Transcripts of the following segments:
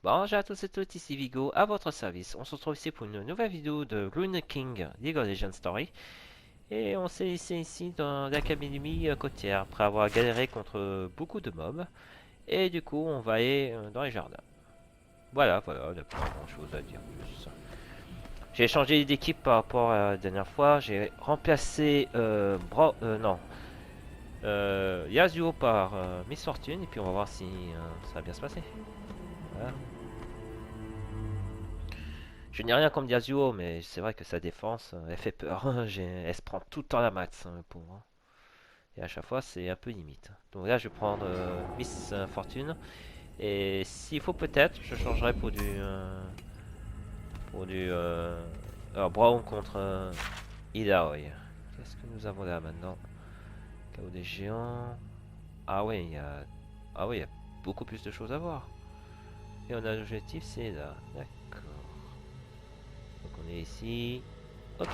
Bonjour à tous et toutes, ici Vigo, à votre service. On se retrouve ici pour une nouvelle vidéo de Rune King League of Legends Story. Et on s'est laissé ici dans l'académie côtière, après avoir galéré contre beaucoup de mobs. Et du coup, on va aller dans les jardins. Voilà, il n'y a pas grand chose à dire plus. J'ai changé d'équipe par rapport à la dernière fois. J'ai remplacé Yasuo par Miss Fortune. Et puis on va voir si ça va bien se passer. Voilà. Je n'ai rien contre Yasuo, mais c'est vrai que sa défense, elle fait peur. Elle se prend tout le temps la max, hein, le pauvre. Et à chaque fois, c'est un peu limite. Donc là, je vais prendre Miss Fortune. Et s'il faut peut-être, je changerai pour du alors, Brown contre Illaoi. Qu'est-ce que nous avons là maintenant? Chaos des géants. Ah ouais, il y a beaucoup plus de choses à voir. Et on a l'objectif, c'est là. D'accord. Donc on est ici. Ok.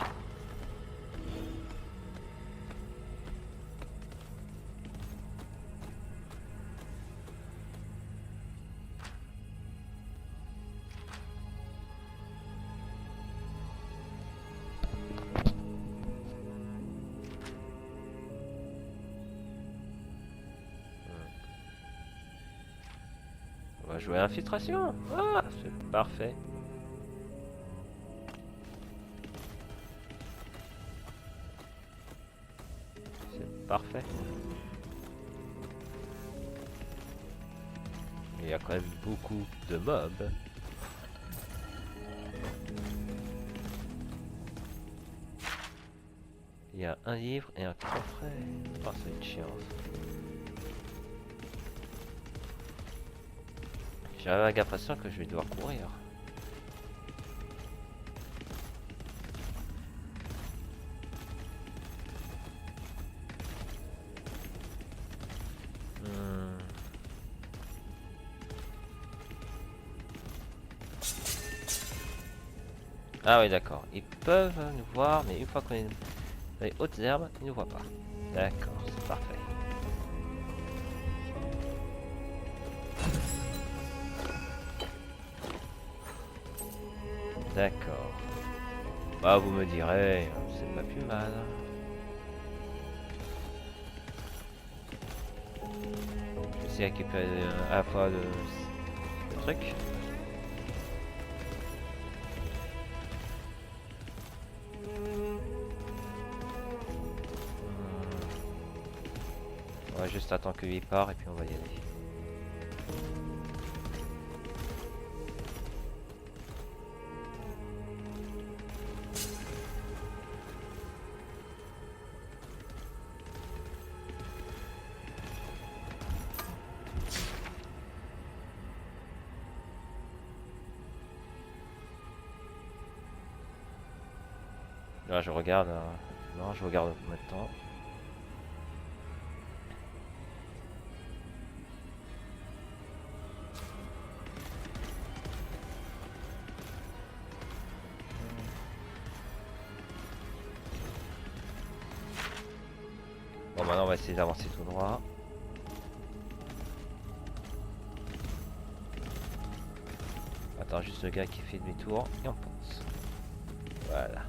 On va jouer à infiltration. Ah, c'est parfait. C'est parfait. Il y a quand même beaucoup de mobs. Il y a un livre et un coffret. Oh, c'est une chiance. J'ai l'impression que je vais devoir courir. Hmm. Ah oui, d'accord. Ils peuvent nous voir, mais une fois qu'on est dans les hautes herbes, ils ne nous voient pas. D'accord, c'est parfait. D'accord. Bah, vous me direz, c'est pas plus mal. Je vais essayer de récupérer à la fois le truc. On va juste attendre que lui part et puis on va y aller. Là, je regarde. Non, je regarde maintenant. Bon, maintenant, on va essayer d'avancer tout droit. Attends, juste le gars qui fait demi-tour et on pense. Voilà.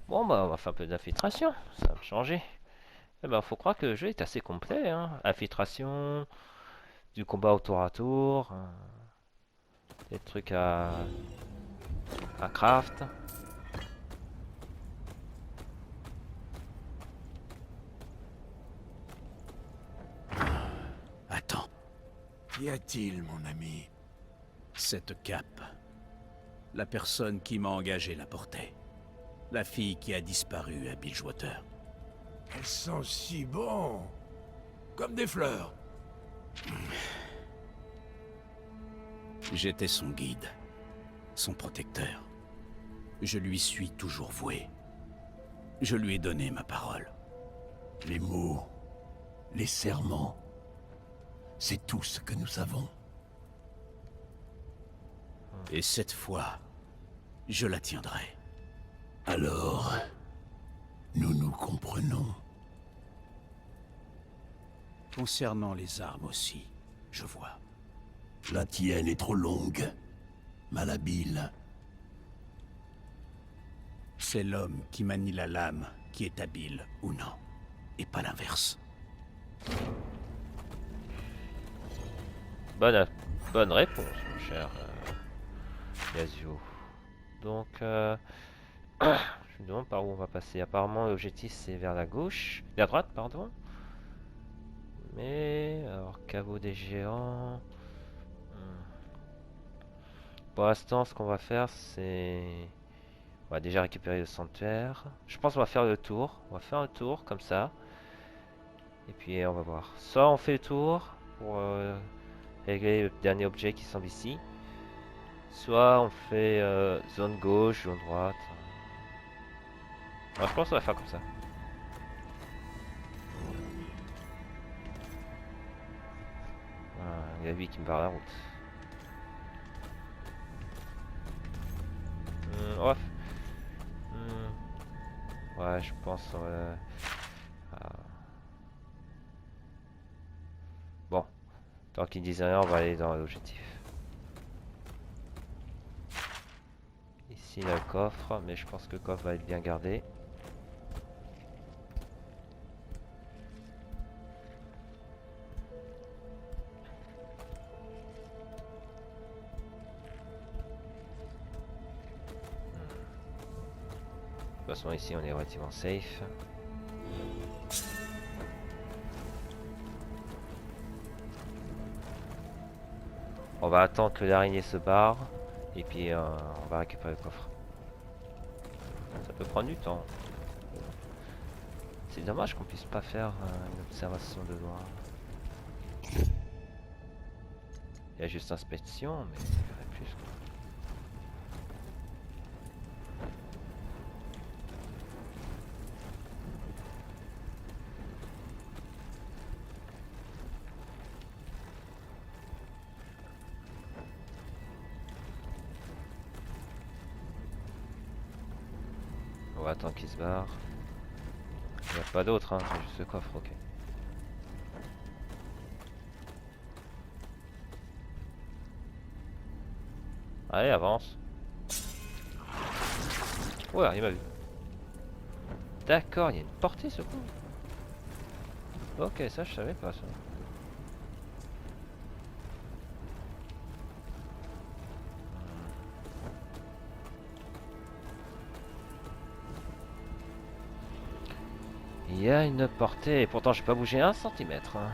Bon, bah, on va faire un peu d'infiltration. Ça va changer. Eh ben, faut croire que le jeu est assez complet, hein. Infiltration, du combat au tour à tour, des trucs à craft. Attends, Qu'y a-t-il, mon ami? cette cape. La personne qui m'a engagé la portait. La fille qui a disparu à Bilgewater. Elles sont si bon, comme des fleurs. J'étais son guide, son protecteur. Je lui suis toujours voué. Je lui ai donné ma parole. Les mots, les serments, c'est tout ce que nous savons. Et cette fois, je la tiendrai. Alors, nous nous comprenons. Concernant les armes aussi, je vois. La tienne est trop longue, malhabile. C'est l'homme qui manie la lame qui est habile ou non, et pas l'inverse. Bonne réponse, mon cher Yasuo. Donc, je me demande par où on va passer. Apparemment, l'objectif c'est vers la gauche, la droite, pardon. Mais, alors, caveau des géants. Pour l'instant, ce qu'on va faire, c'est... On va déjà récupérer le sanctuaire. Je pense qu'on va faire le tour. On va faire un tour, comme ça. Et puis, on va voir. Soit on fait le tour, pour régler le dernier objet qui semble ici. Soit on fait zone gauche, zone droite. Alors, je pense qu'on va faire comme ça. Voilà, il y a lui qui me barre la route. Ouais. Ouais, je pense... Bon, tant qu'ils disent rien, on va aller dans l'objectif. Ici, il y a le coffre, mais je pense que le coffre va être bien gardé. De toute façon, ici, on est relativement safe. On va attendre que l'araignée se barre. Et puis, on va récupérer le coffre. Ça peut prendre du temps. C'est dommage qu'on puisse pas faire une observation de loin. Il y a juste inspection, mais ça ferait plus. Quoi. On va attendre qu'il se barre. Il n'y a pas d'autre, hein, c'est juste le coffre, ok. Allez, avance. Ouais, il m'a vu. D'accord, il y a une portée ce coup. Ok, ça je savais pas ça. Il y a une portée, et pourtant j'ai pas bougé 1 centimètre. Hein.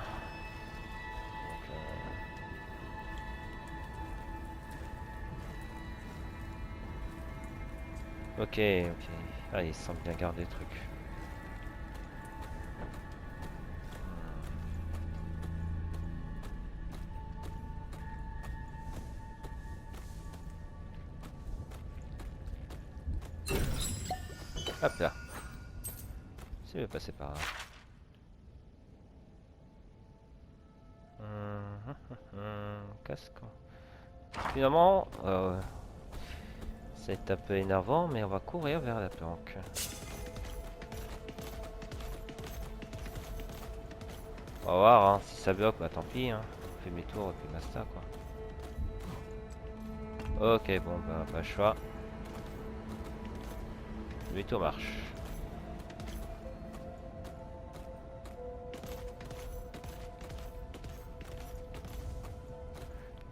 Donc, ok, ok. Ah, il semble bien garder le truc. Hop là. C'est mieux passer par là. Casque. Finalement, c'est un peu énervant, mais on va courir vers la planque. On va voir, hein, si ça bloque, bah tant pis. Hein. On fait demi-tour et puis basta quoi. Ok, bon, bah pas le choix. Demi-tour marche.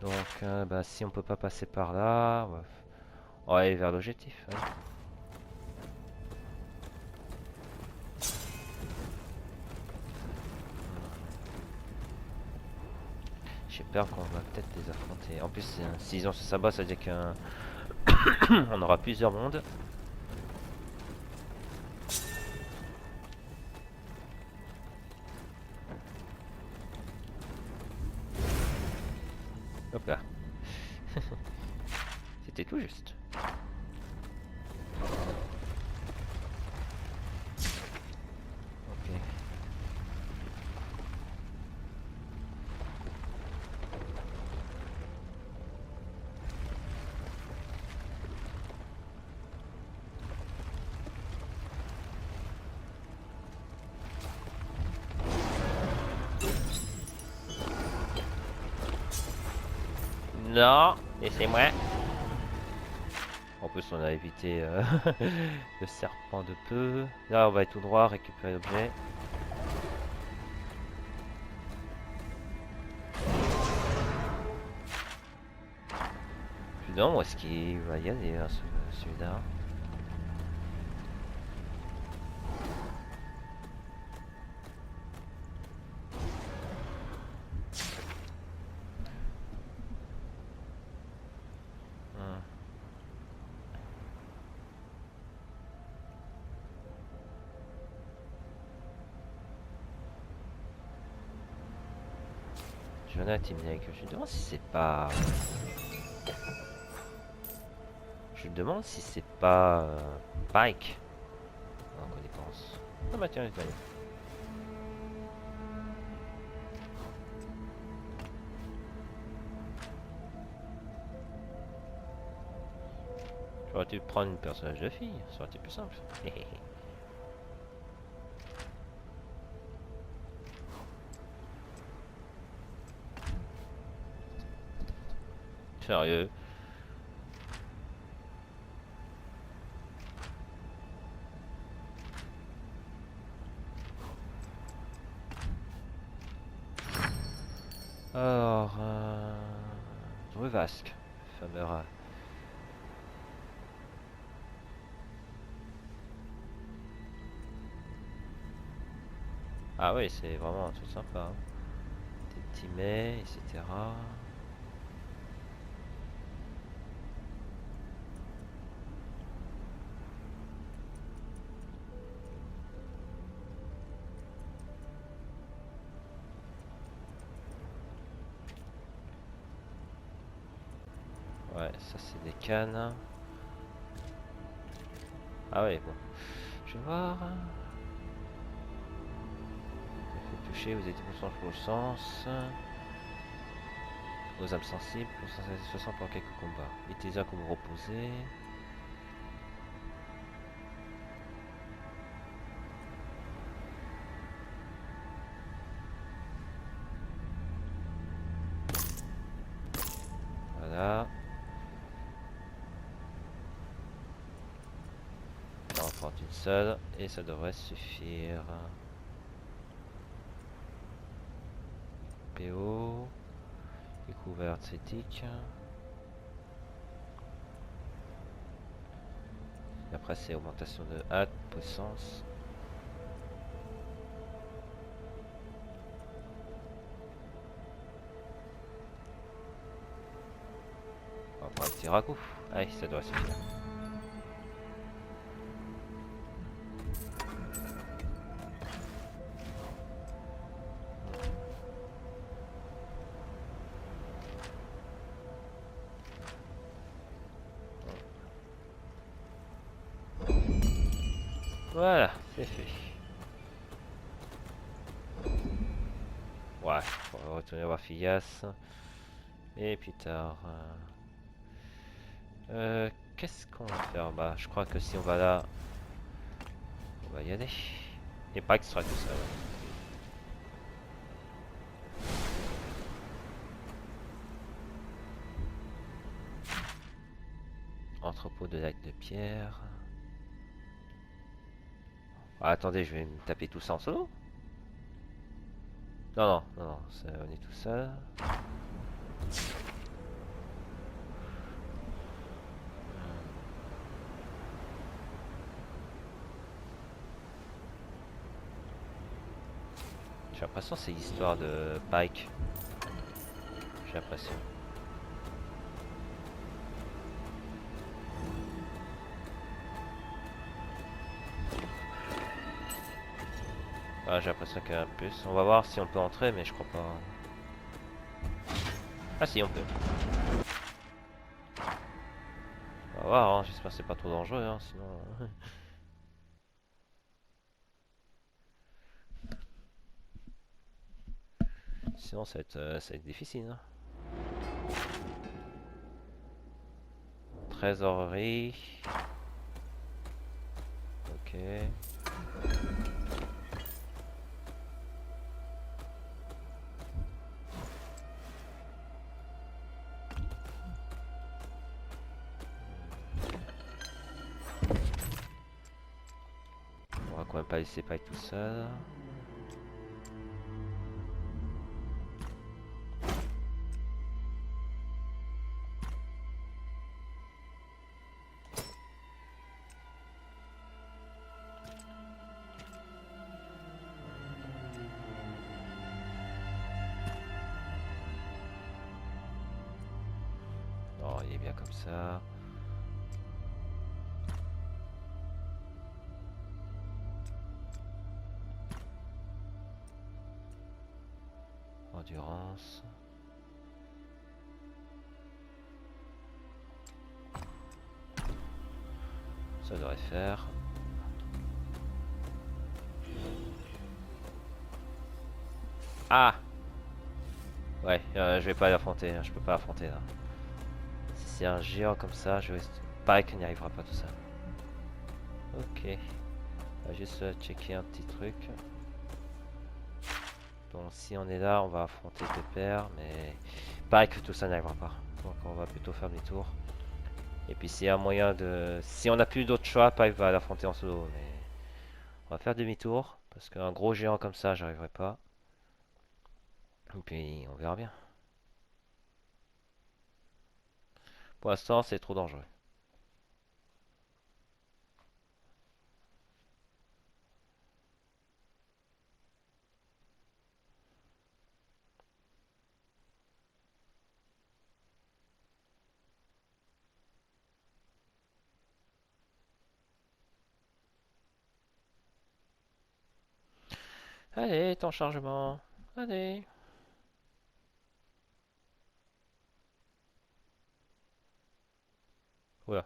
Donc, bah, si on peut pas passer par là, on va aller vers l'objectif. Ouais. J'ai peur qu'on va peut-être les affronter. En plus, s'ils ont ce sabot, ça veut dire qu'on aura plusieurs mondes. Hop là. C'était tout juste. Ok. Non, laissez-moi. En plus, on a évité le serpent de peu. Là, on va être tout droit, récupérer l'objet. Non, où est-ce qu'il va y aller, hein, celui-là? Hmm. Jonathan Timnek, je me demande si c'est pas... Je me demande si c'est pas... Pike. Non, qu'on y pense. Ah bah tiens, il va y aller. J'aurais dû prendre une personnage de fille, ça aurait été plus simple. Sérieux. Alors, Druvasque, fameux rat. Ah oui, c'est vraiment un truc sympa. Hein. Des petits mets, etc. Ouais, ça c'est des cannes. Ah ouais, bon. Je vais voir. Fait toucher, vous êtes conscient pour le sens. Aux âmes sensibles, plus 60 pour quelques combats. Utilisez-la comme reposer. Voilà. On va en prendre une seule et ça devrait suffire. PO. Découverte critique. Et après c'est augmentation de hâte, puissance. On va prendre un petit ragoût. Allez, ça doit suffire. Voilà, c'est fait. Ouais, on va retourner voir Phileas. Et plus tard. Qu'est-ce qu'on va faire? Bah, je crois que si on va là, on va y aller. Et pas extra tout ça. Entrepôt de lac de pierre. Ah, attendez, je vais me taper tout ça en solo. Non, non, non, non, on est tout seul. J'ai l'impression que c'est l'histoire de Pike. J'ai l'impression. Ah, j'ai l'impression qu'il y en a plus. On va voir si on peut entrer, mais je crois pas. Ah si, on peut. On va voir, hein. J'espère que c'est pas trop dangereux, hein, sinon... sinon ça va être difficile. Hein. Trésorerie. Ok. pas laisser Pike tout seul. Non, il est bien comme ça. Endurance. Ça devrait faire. Ah! Ouais, je vais pas l'affronter, hein, je peux pas l'affronter là. Si c'est un géant comme ça, je pareil qu'il n'y arrivera pas tout ça. Ok. On va juste checker un petit truc. Donc si on est là, on va affronter Pépère, mais pareil que tout ça n'arrivera pas. Donc on va plutôt faire demi-tour. Et puis s'il y a un moyen de... Si on n'a plus d'autre choix, Pike va l'affronter en solo, mais... On va faire demi-tour, parce qu'un gros géant comme ça, j'arriverai pas. Et puis on verra bien. Pour l'instant, c'est trop dangereux. Allez, ton chargement. Allez. Oula.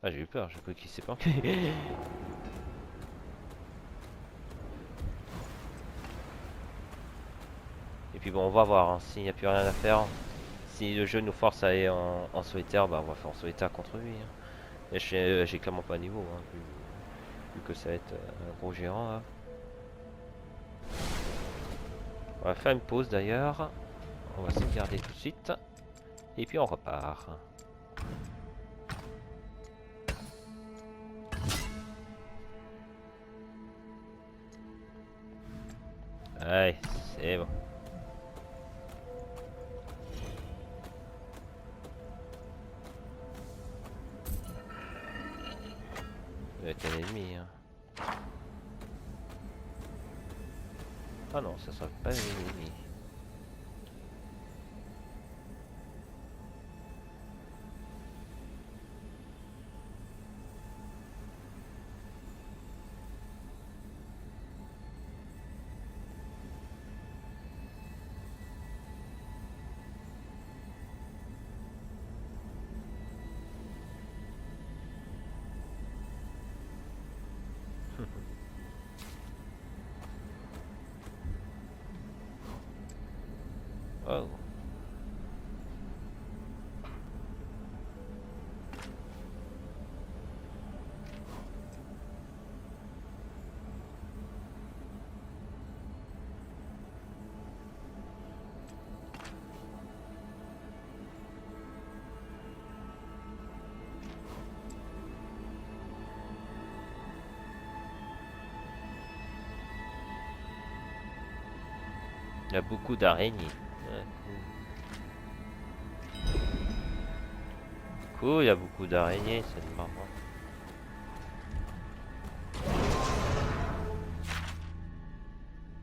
Ah, j'ai eu peur, j'ai cru qu'il s'est planqué. Et puis bon, on va voir, hein. S'il n'y a plus rien à faire. Si le jeu nous force à aller en solitaire, bah on va faire en solitaire contre lui, hein. Et j'ai clairement pas niveau, hein, vu que ça va être un gros géant là. On va faire une pause d'ailleurs. On va se garder tout de suite. Et puis on repart. Allez, c'est bon. Ça va être un ennemi, hein. Ah non, ça sera pas un ennemi. Oh. Il y a beaucoup d'araignées. Ouais, cool, il y a beaucoup d'araignées, c'est marrant.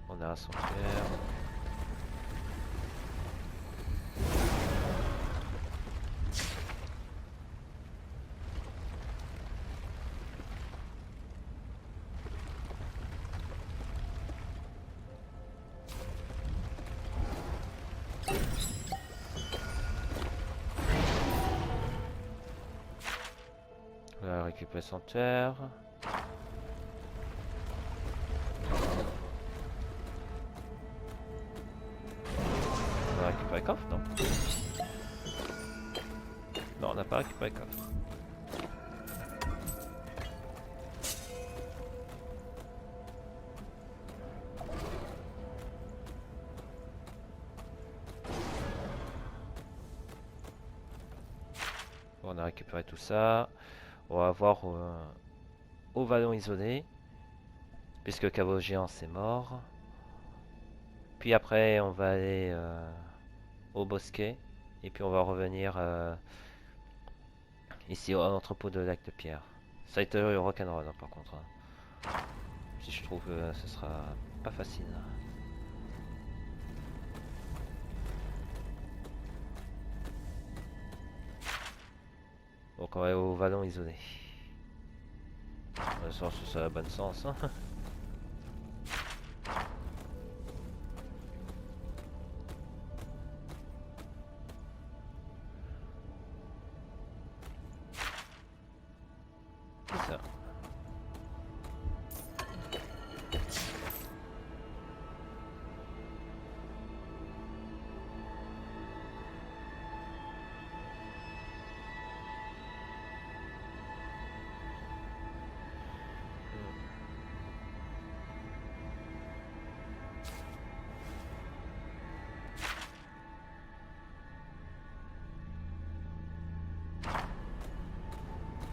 On a un sanctuaire. On va récupérer le sanctuaire. On va récupérer le coffre, non? Non, on n'a pas récupéré le coffre. Bon, on a récupéré tout ça. On va voir au vallon isolé. puisque Caveau Géant c'est mort. Puis après on va aller au bosquet et puis on va revenir ici au entrepôt de lac de pierre. Ça a été rock'n'roll hein, par contre. Hein. Si je trouve que ce sera pas facile. Donc on va aller au vallon isolé. Dans le sens où ça a bon sens. Hein. C'est ça.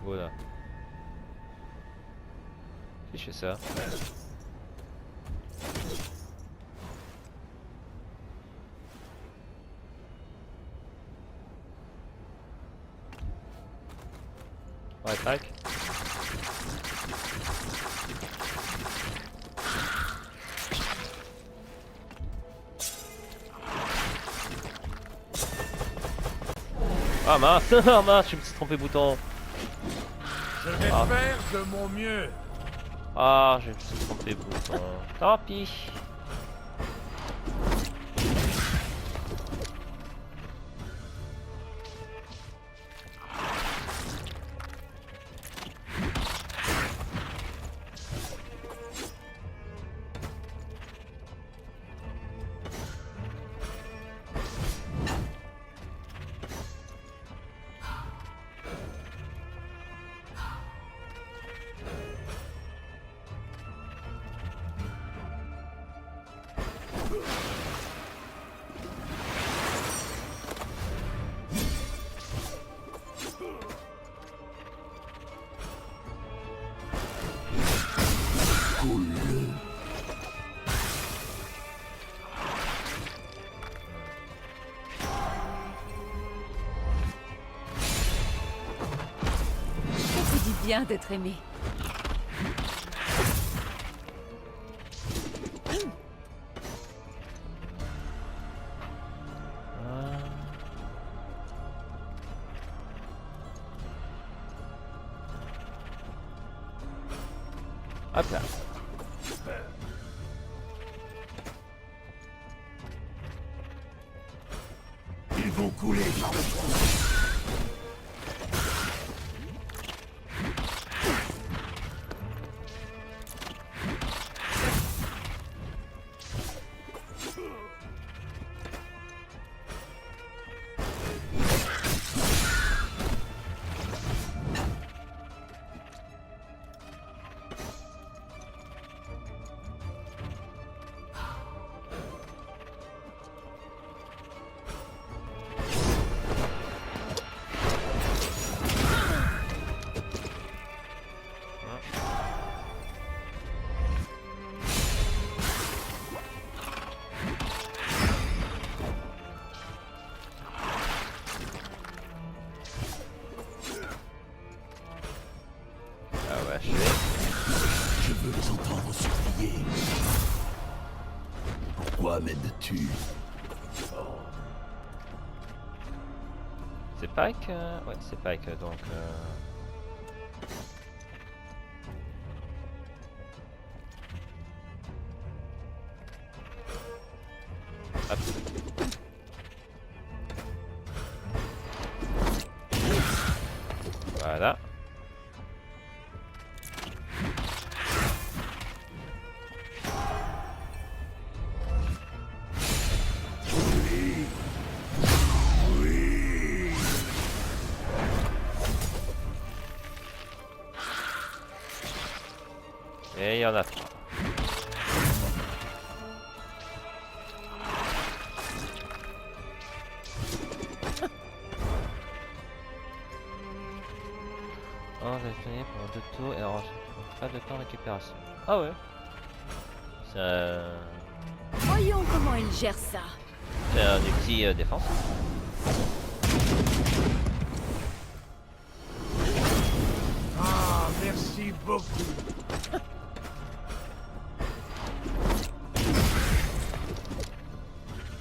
Voilà. Si je fais ça. Ouais, tac. Ah mince, ah mince, je me suis trompé bouton. Je vais Ah. faire de mon mieux. Ah, je me suis trompé bouton. Tant pis. Ça fait du bien d'être aimé. Hop là. Ils vont couler. Ah ouais, Je veux les entendre supplier. Pourquoi m'aides-tu? c'est Pike ouais, c'est Pike donc. Hop. Voilà. Et il y en a trois. On va tenir pendant 2 tours et alors pas de temps de récupération. Ah ouais. Voyons comment il gère ça. C'est un ulti défense. Ah, merci beaucoup.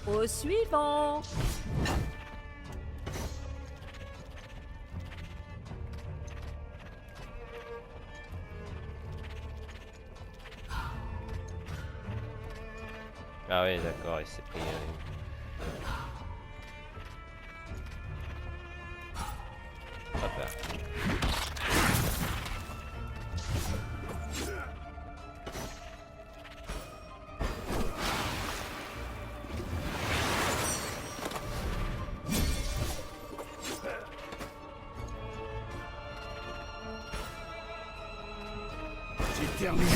Au suivant. Ah oui, d'accord, il s'est pris. Hop là. C'est terminé.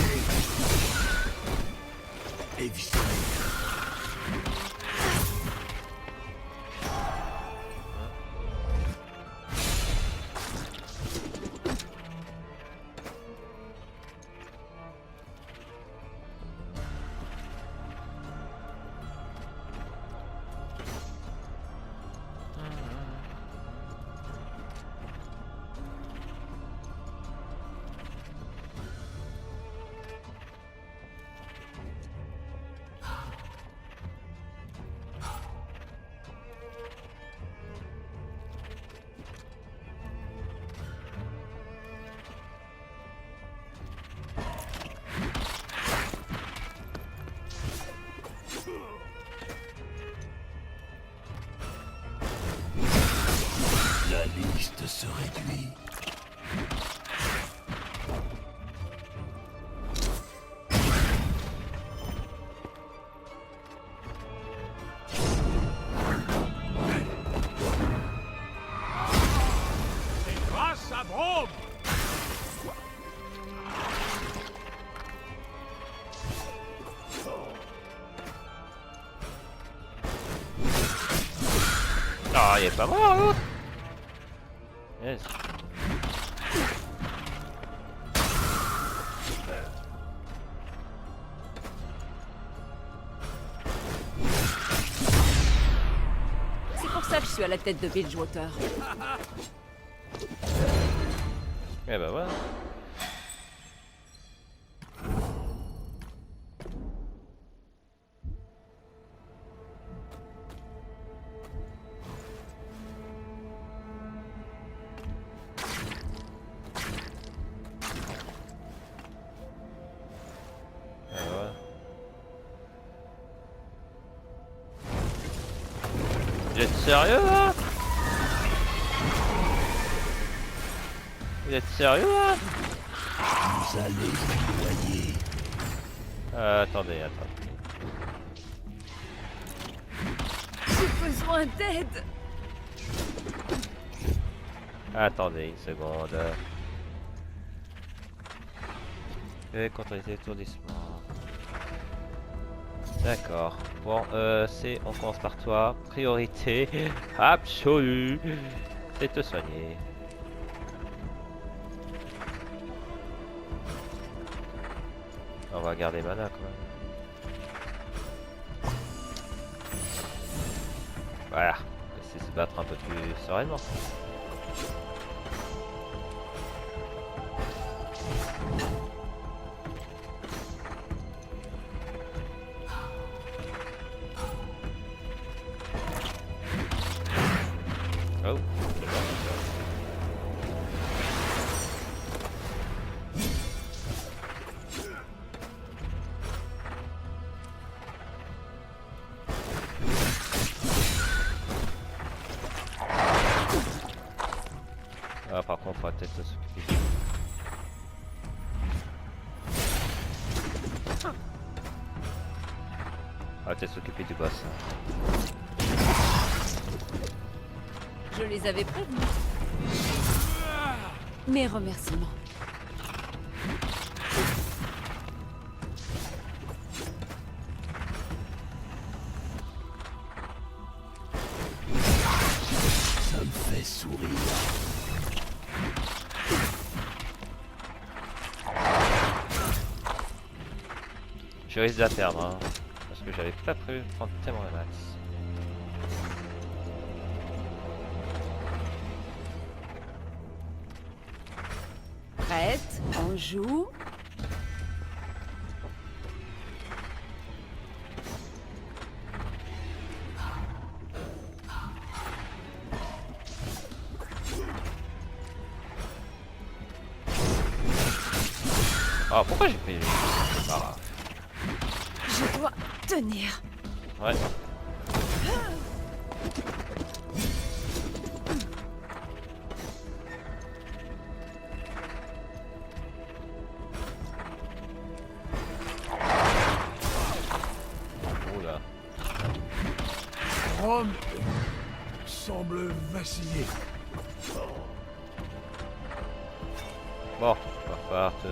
Éviscéré. La liste se réduit. C'est grâce à Braum. Ah, il est pas mort l'autre. Yes. C'est pour ça que je suis à la tête de Bilgewater. Eh bah voilà. Vous êtes sérieux là? Vous êtes sérieux là? Vous allez vous noyer. Attendez. J'ai besoin d'aide. Attendez une seconde. Contrôler l'étourdissement. D'accord. Bon, on commence par toi. Priorité absolue, c'est te soigner. On va garder mana quand même. Voilà. Laissez se battre un peu plus sereinement. Oh, c'est bon, ah, par contre, on va peut-être s'occuper. On va peut-être s'occuper du boss. Je les avais prévenus. Mes remerciements. Ça me fait sourire. Je risque de la perdre, hein, parce que j'avais pas prévu de prendre tellement la max. Prête, on joue. Ah, pourquoi j'ai pris... Ah, Je dois tenir. ouais. Oula. Rome semble vaciller. Bon, va falloir te...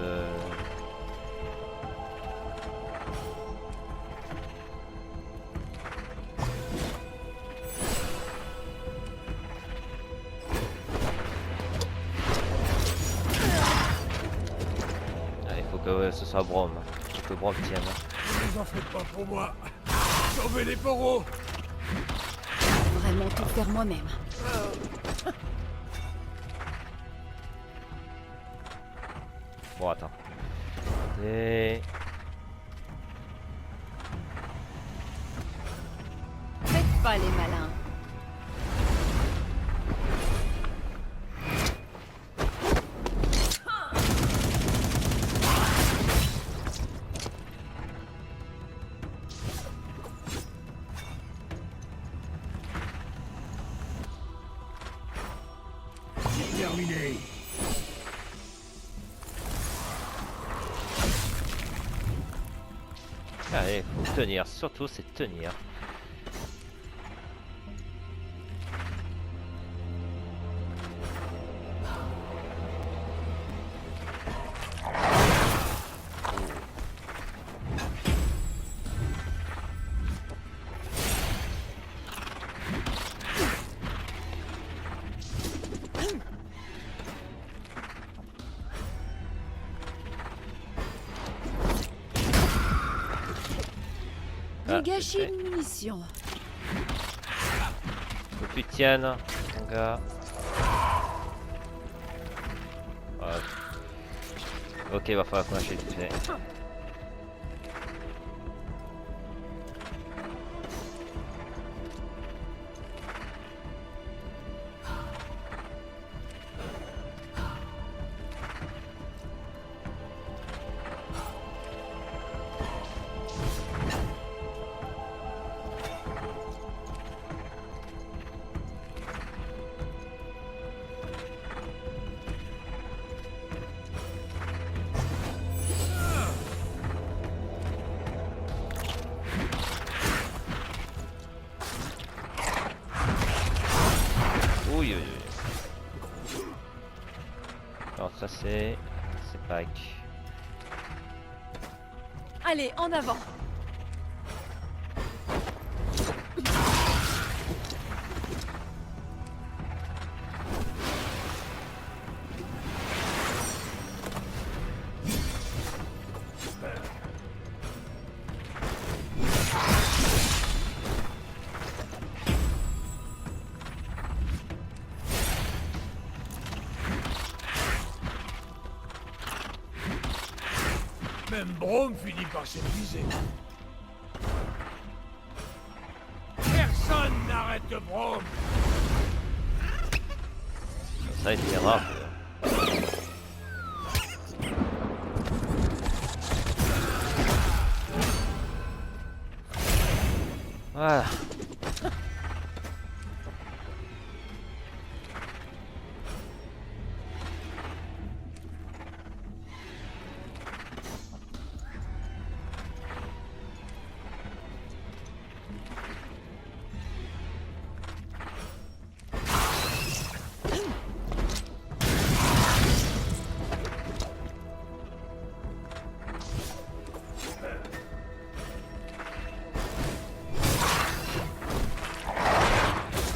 Il faut que ce soit Brom. Il faut que Brom tienne. Ne vous en faites pas pour moi. Sauvez les poros. Vraiment tout faire moi-même. Bon, attends. Et... Faites pas les malins. Terminé. Allez, faut tenir. Surtout, c'est tenir. Vous gâchez une munition. Faut que tu tiennes, mon gars. Ouais. Ok, va falloir qu'on achète vite fait. Oui, oui, oui. Alors ça c'est Pâques. Allez, en avant. Même Brom finit par s'épuiser. Personne n'arrête Brom. Ça a été rare. Voilà.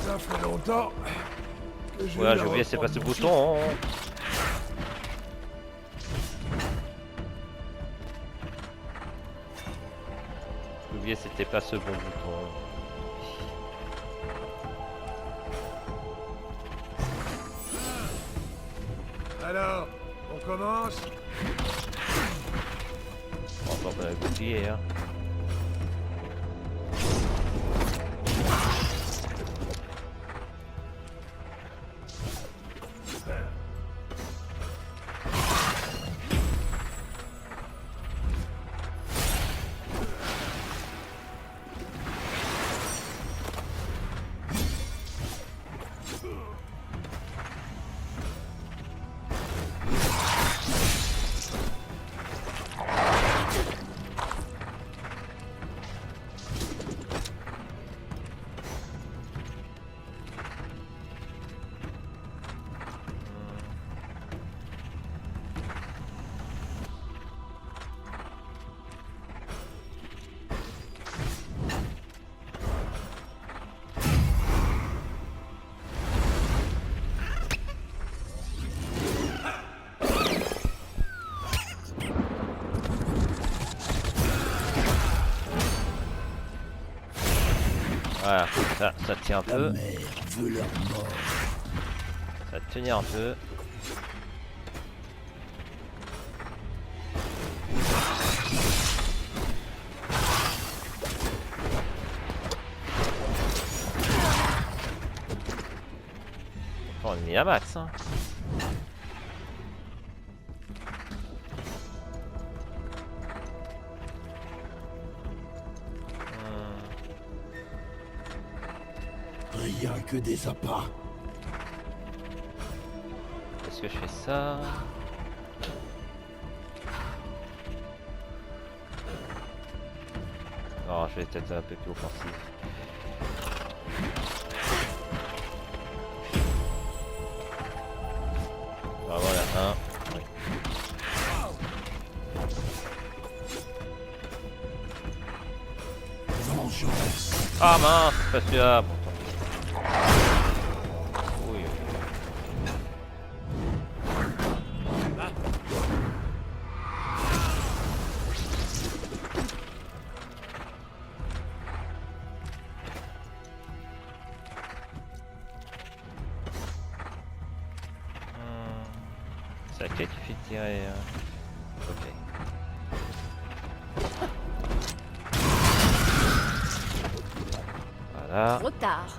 Ça fait longtemps que je Voilà, vais j'ai oublié c'est pas ce reprendre mon bouton. oublié, c'était pas ce bon bouton. Alors, on commence? Bon, on va bouclier, hein. Voilà, ça tient un peu. Ça va tenir un peu. On est mis à max, hein. Rien que des appâts. Est-ce que je fais ça? Non, je vais peut-être un peu plus offensif. Ah, voilà, un. Oui. Vengeance. Ah mince, c'est pas celui-là. Bon, tant pis. Oui, oui. C'est à quel qui fait tirer ok. Voilà. Trop tard.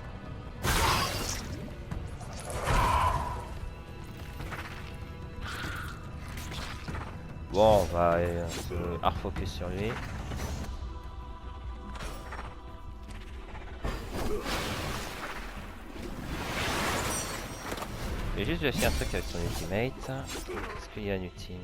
Bon, on va se hard focus sur lui. Je vais juste vérifier un truc avec son ultimate. Est-ce qu'il y a un ultime?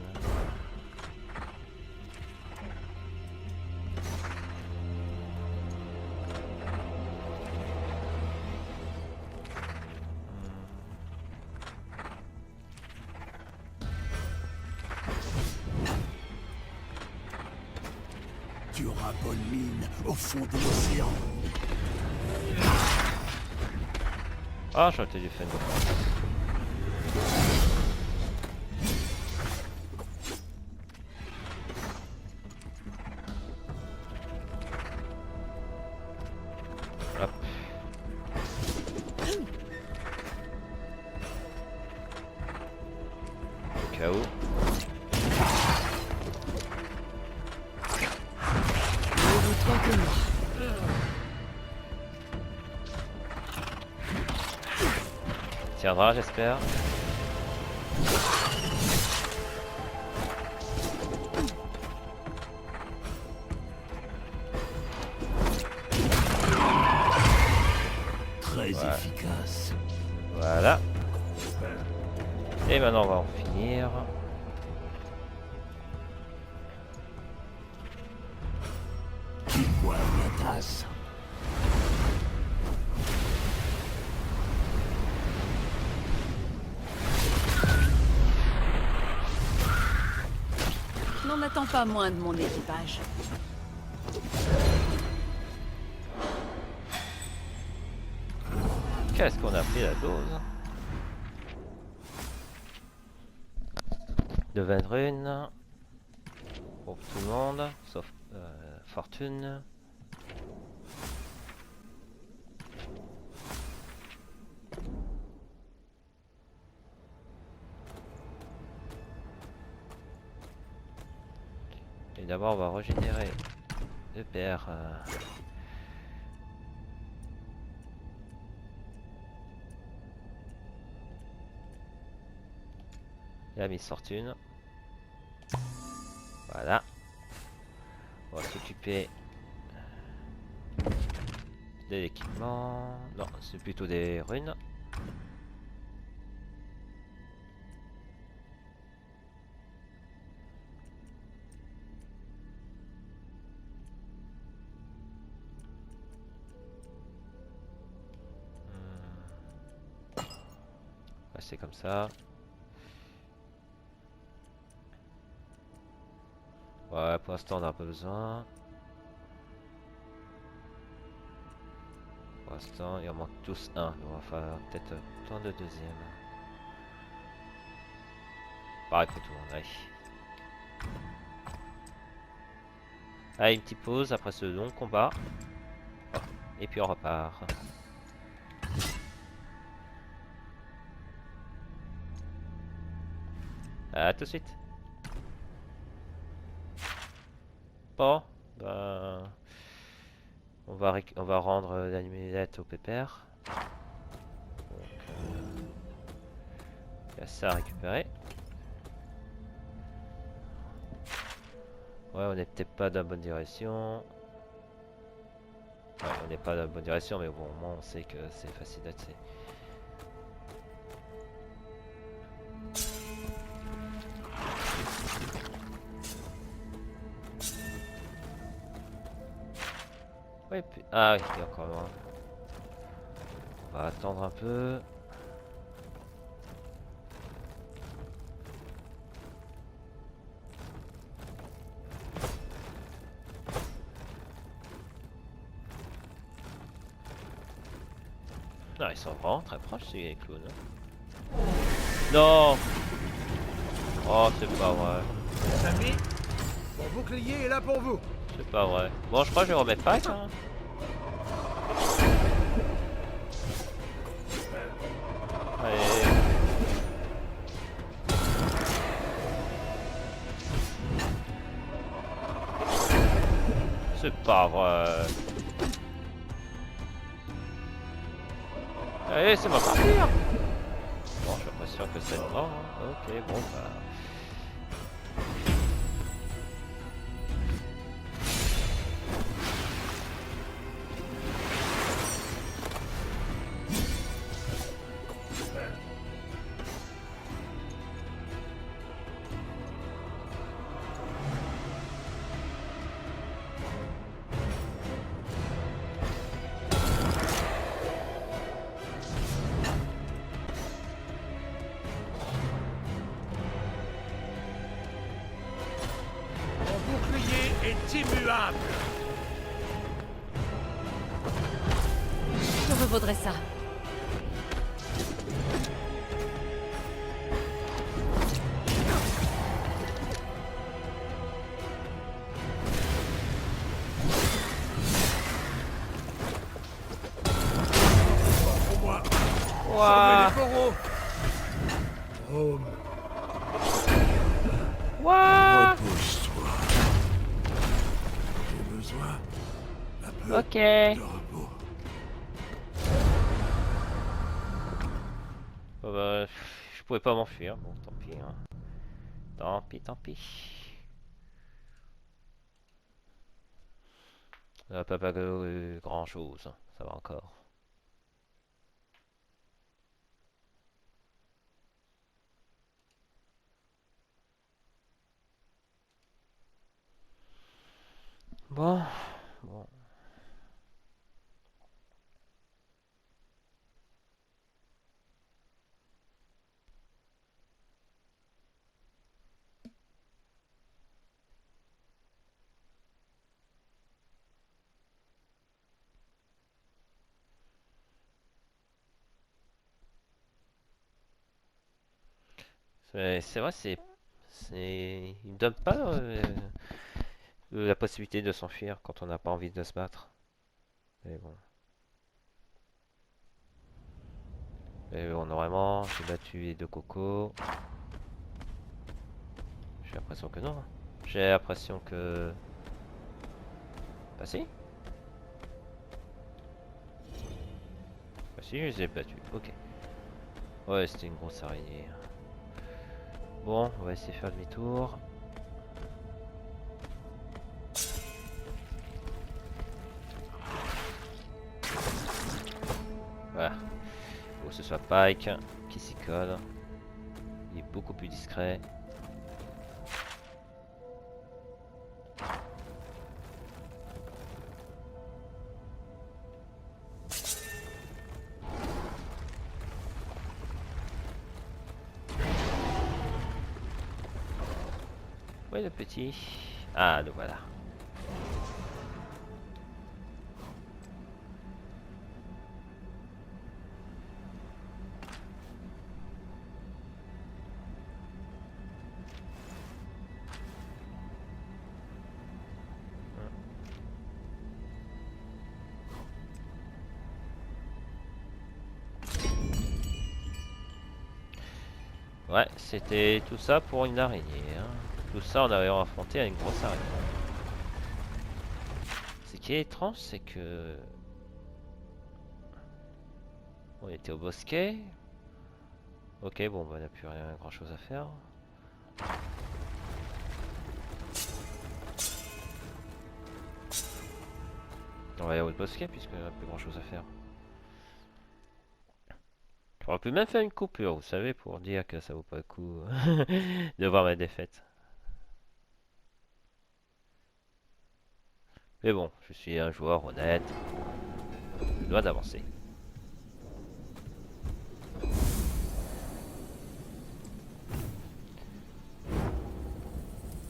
Tu auras bonne mine au fond de l'océan. Ah, j'aurais peut-être dû faire une défense. Hop. Au cas où. Toi que moi. Tiendra, j'espère. Très Ouais. efficace. Voilà. Et maintenant on va en finir. Qui boit ma tasse? N'en attends pas moins de mon équipage. Qu'est-ce qu'on a pris la dose? De 20 runes. Pour tout le monde, sauf Fortune. d'abord, on va régénérer le père. La Miss Fortune. Voilà. On va s'occuper de l'équipement. Non, c'est plutôt des runes. Ouais, c'est comme ça. Ouais, pour l'instant on n'a pas besoin. Pour l'instant, il en manque tous un. On va faire peut-être prendre le deuxième. Pareil pour tout le monde, allez. Allez, une petite pause après ce long combat. Oh, et puis on repart. À tout de suite. Bon, ben, on va rendre l'amulette au pépère. Donc, il y a ça à récupérer. Ouais, on n'est peut-être pas dans la bonne direction. Ouais, on n'est pas dans la bonne direction, mais bon, au moins on sait que c'est facile d'accès. Ouais, puis... Ah oui, il est encore loin. On va attendre un peu. Ah, ils sont vraiment très proches ces clowns. Hein. Non. Oh, c'est pas vrai. Amis, mon bouclier est là pour vous. C'est pas vrai. Bon, je crois que je vais remettre pack. Hein. Allez. C'est pas vrai. Allez, c'est moi partir. Bon, je suis pas sûr que c'est le temps. Hein. Ok, bon, bah. Mon bouclier est immuable. Je revaudrai ça. Pour moi, Ouah. sauvez les coraux. Oh, Ouah. repose-toi. J'ai besoin d'un peu Ok. de repos. Oh bah, je pouvais pas m'enfuir. Bon, tant pis. Hein. Tant pis, tant pis. On n'a pas grand chose. Ça va encore. Bon. Bon. C'est vrai, il me donne pas la possibilité de s'enfuir quand on n'a pas envie de se battre. Mais bon. Mais bon, normalement, j'ai battu les deux cocos. J'ai l'impression que non. Hein. J'ai l'impression que... Bah si. Bah si, je les ai battus. Ok. Ouais, c'était une grosse araignée. Bon, on va essayer de faire demi-tour. Voilà. Faut que ce soit Pike qui s'y colle. Il est beaucoup plus discret. Ouais, le petit. Ah, le voilà. Ouais, c'était tout ça pour une araignée. Hein. Tout ça, on avait affronté à une grosse araignée. Ce qui est étrange, c'est que... On était au bosquet. Ok, bon, bah, on n'a plus rien grand chose à faire. On va aller au bosquet puisqu'on n'a plus grand chose à faire. J'aurais pu même faire une coupure, vous savez, pour dire que ça vaut pas le coup de voir ma défaite. Mais bon, je suis un joueur honnête. Je dois d'avancer.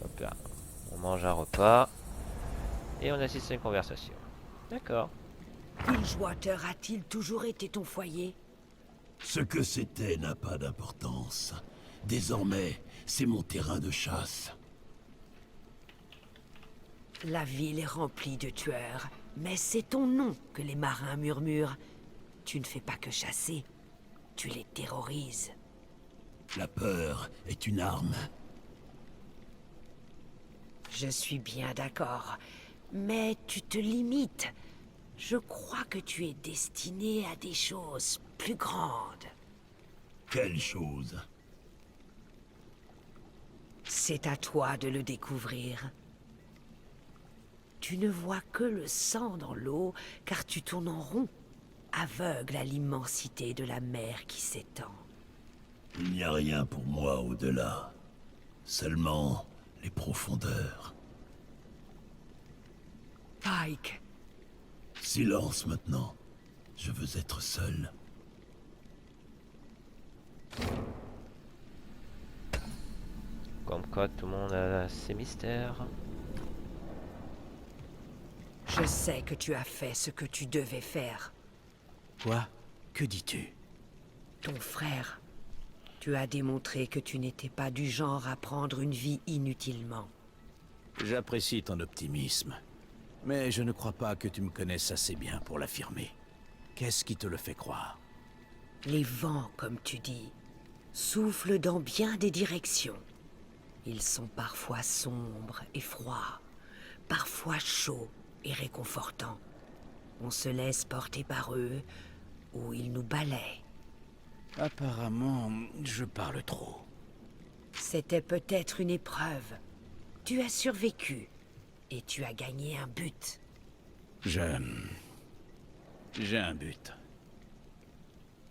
Hop là. On mange un repas. Et on assiste à une conversation. D'accord. Bilgewater a-t-il toujours été ton foyer? Ce que c'était n'a pas d'importance. Désormais, c'est mon terrain de chasse. La ville est remplie de tueurs, mais c'est ton nom que les marins murmurent. Tu ne fais pas que chasser, tu les terrorises. La peur est une arme. Je suis bien d'accord, mais tu te limites. Je crois que tu es destiné à des choses plus grandes. Quelle chose? C'est à toi de le découvrir. Tu ne vois que le sang dans l'eau, car tu tournes en rond, aveugle à l'immensité de la mer qui s'étend. Il n'y a rien pour moi au-delà. Seulement les profondeurs. Pike, Silence maintenant. Je veux être seul. Comme quoi, tout le monde a ses mystères. je sais que tu as fait ce que tu devais faire. Quoi? Que dis-tu? Ton frère, tu as démontré que tu n'étais pas du genre à prendre une vie inutilement. J'apprécie ton optimisme. Mais je ne crois pas que tu me connaisses assez bien pour l'affirmer. Qu'est-ce qui te le fait croire? Les vents, comme tu dis, soufflent dans bien des directions. Ils sont parfois sombres et froids, parfois chauds et réconfortants. On se laisse porter par eux, ou ils nous balaient. Apparemment, je parle trop. C'était peut-être une épreuve. Tu as survécu, et tu as gagné un but. J'ai un but.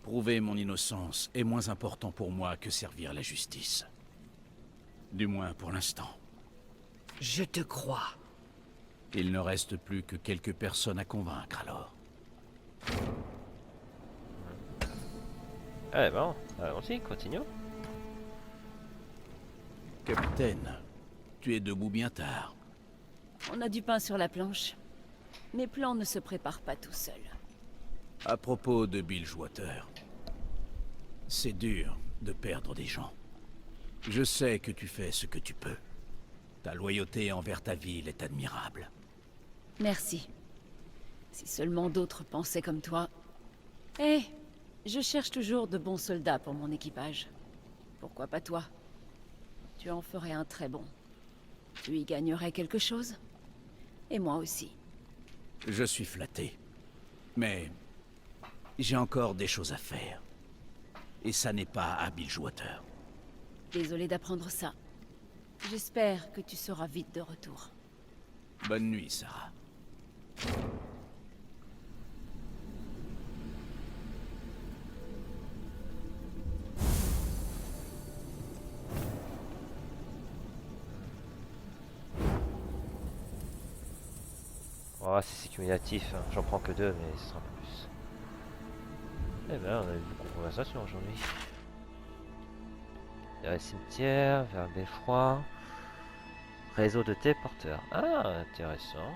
Prouver mon innocence est moins important pour moi que servir la justice. Du moins pour l'instant. Je te crois. Il ne reste plus que quelques personnes à convaincre alors. Allez, bon, allons-y, continuons. Capitaine, tu es debout bien tard. On a du pain sur la planche. Mes plans ne se préparent pas tout seuls. À propos de Bilgewater, c'est dur de perdre des gens. Je sais que tu fais ce que tu peux. Ta loyauté envers ta ville est admirable. Merci. Si seulement d'autres pensaient comme toi. Eh, je cherche toujours de bons soldats pour mon équipage. Pourquoi pas toi? Tu en ferais un très bon. Tu y gagnerais quelque chose? Et moi aussi. Je suis flatté. Mais j'ai encore des choses à faire. Et ça n'est pas à Bilgewater. Désolé d'apprendre ça. J'espère que tu seras vite de retour. Bonne nuit, Sarah. Oh, c'est cumulatif, hein. J'en prends que 2, mais ce sera plus. Eh ben, on a eu beaucoup de conversations aujourd'hui. Vers les cimetières, vers le beffroi. Réseau de téléporteurs. Ah, intéressant.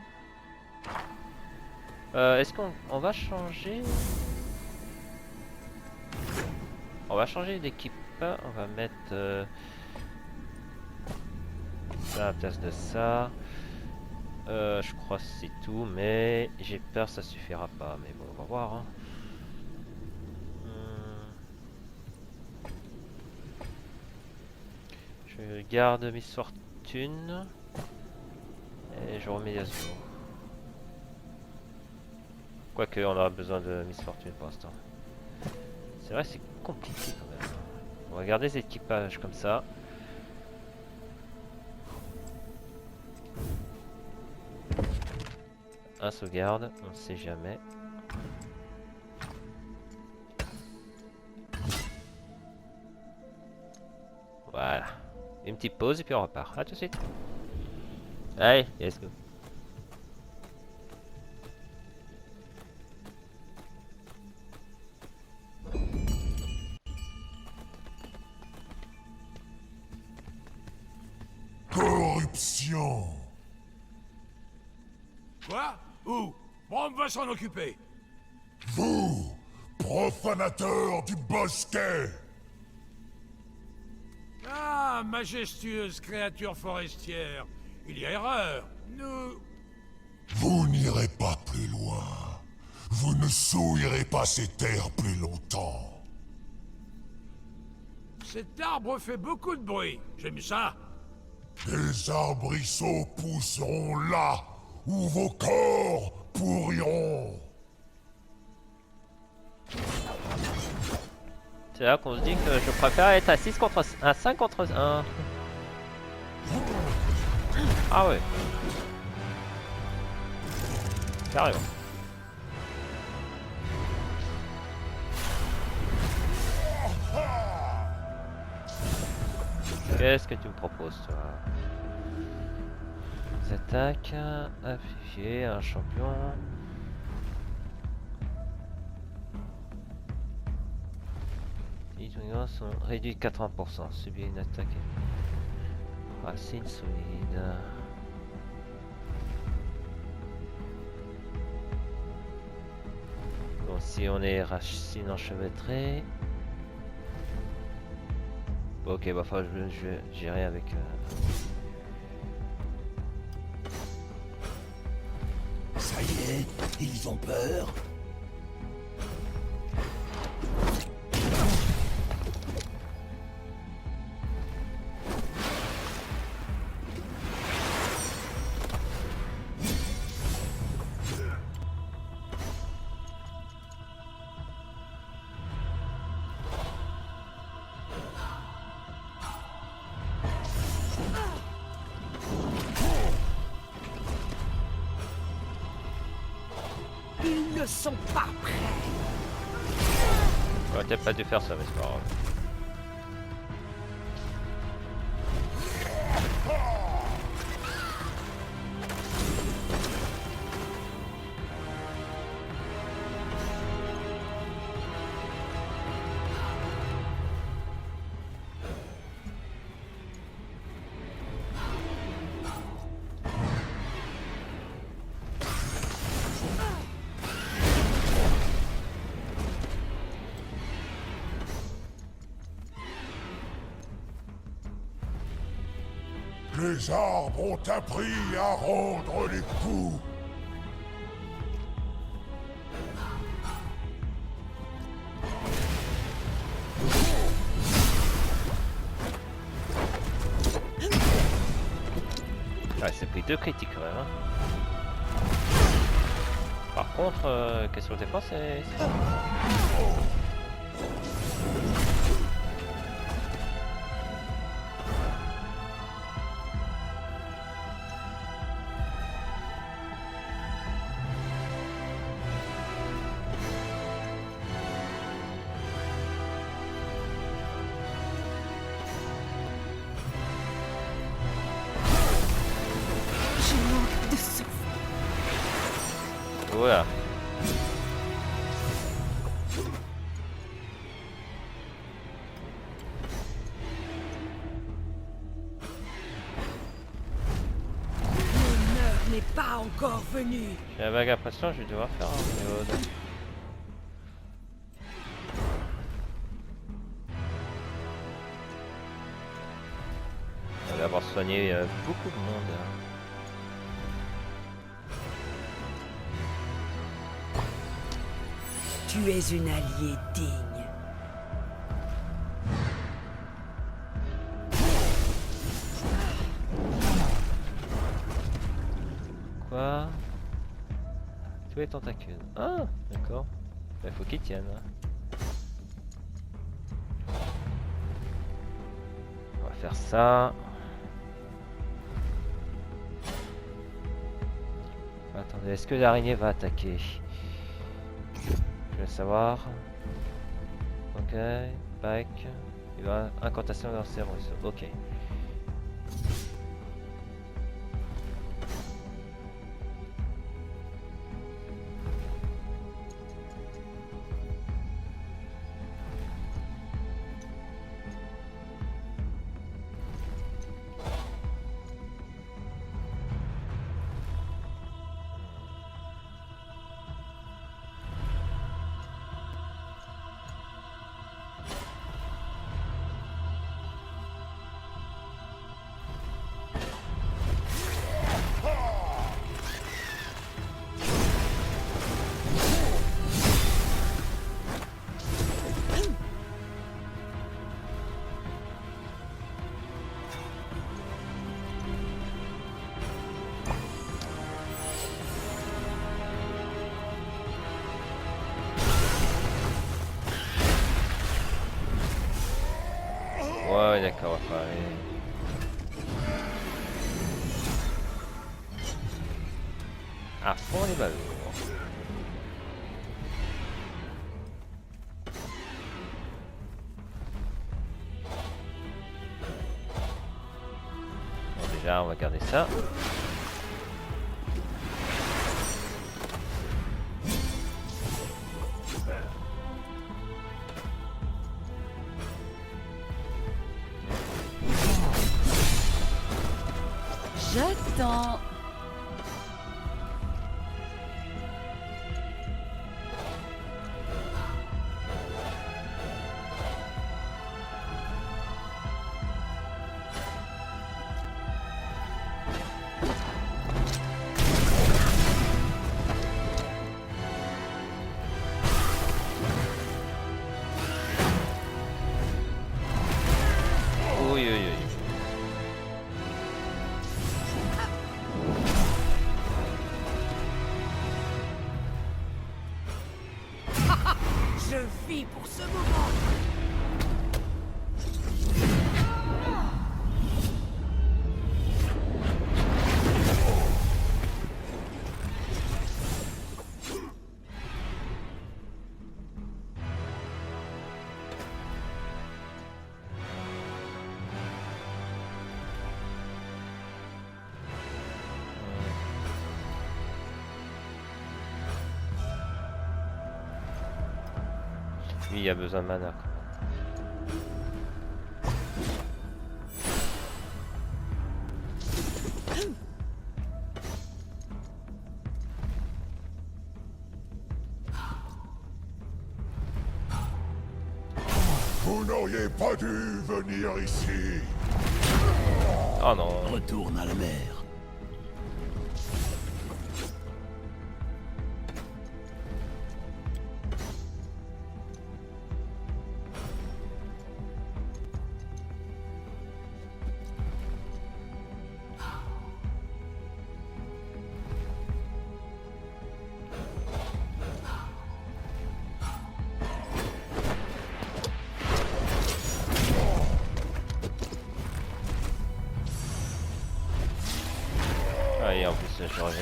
Est-ce qu'on va changer... On va changer d'équipe. On va mettre ça à la place de ça. Je crois que c'est tout, mais j'ai peur que ça suffira pas. Mais bon, on va voir. Hein. Je garde Miss Fortune et je remets Yasuo. Quoique on aura besoin de Miss Fortune pour l'instant. C'est vrai, c'est compliqué quand même. On va garder ces équipages comme ça. Un sauvegarde, on ne sait jamais. Voilà. Une petite pause et puis on repart. A tout de suite. Allez, let's go. Corruption. Quoi? Où? Brom va s'en occuper. Vous, profanateur du bosquet. Ah, majestueuse créature forestière. Il y a erreur. Nous... Vous n'irez pas plus loin. Vous ne souillerez pas ces terres plus longtemps. Cet arbre fait beaucoup de bruit. J'aime ça. Des arbrisseaux pousseront là où vos corps pourriront. C'est là qu'on se dit que je préfère être à 6 contre à 5 contre 1. Ah ouais. Carrément. Qu'est-ce que tu me proposes, toi? Des attaques, afficher un champion. Les dégâts sont réduits de 80%. Subir une attaque. Racine solide. Bon, si on est racine enchevêtrée. Ok, bah enfin, je vais gérer avec. Ça y est, ils ont peur. Ils ne sont pas prêts. J'aurais peut-être pas dû faire ça, mais c'est pas grave. Les arbres ont appris à rendre les coups. s'est pris 2 critiques quand même. Hein. Par contre, question de défense, c'est... Je manque de souffle. Voilà. L'honneur n'est pas encore venu. J'ai la vague impression que je vais devoir faire un mode. On va avoir soigné beaucoup de monde. Hein. Tu es une alliée digne. Quoi? Tous les tentacules. Ah, d'accord. Il faut qu'ils tiennent. Hein. On va faire ça. Attendez, est-ce que l'araignée va attaquer? Je vais savoir. Ok, back. Il va incantation dans ses ruisseaux. Ok. Ouais, d'accord, on va faire aller. À fond les ballons. Bon, déjà, on va garder ça. J'attends. Oui, oui, oui. Je vis pour ce moment. Lui, il a besoin de mana. Quoi. Vous n'auriez pas dû venir ici. Oh non. Retourne à la mer.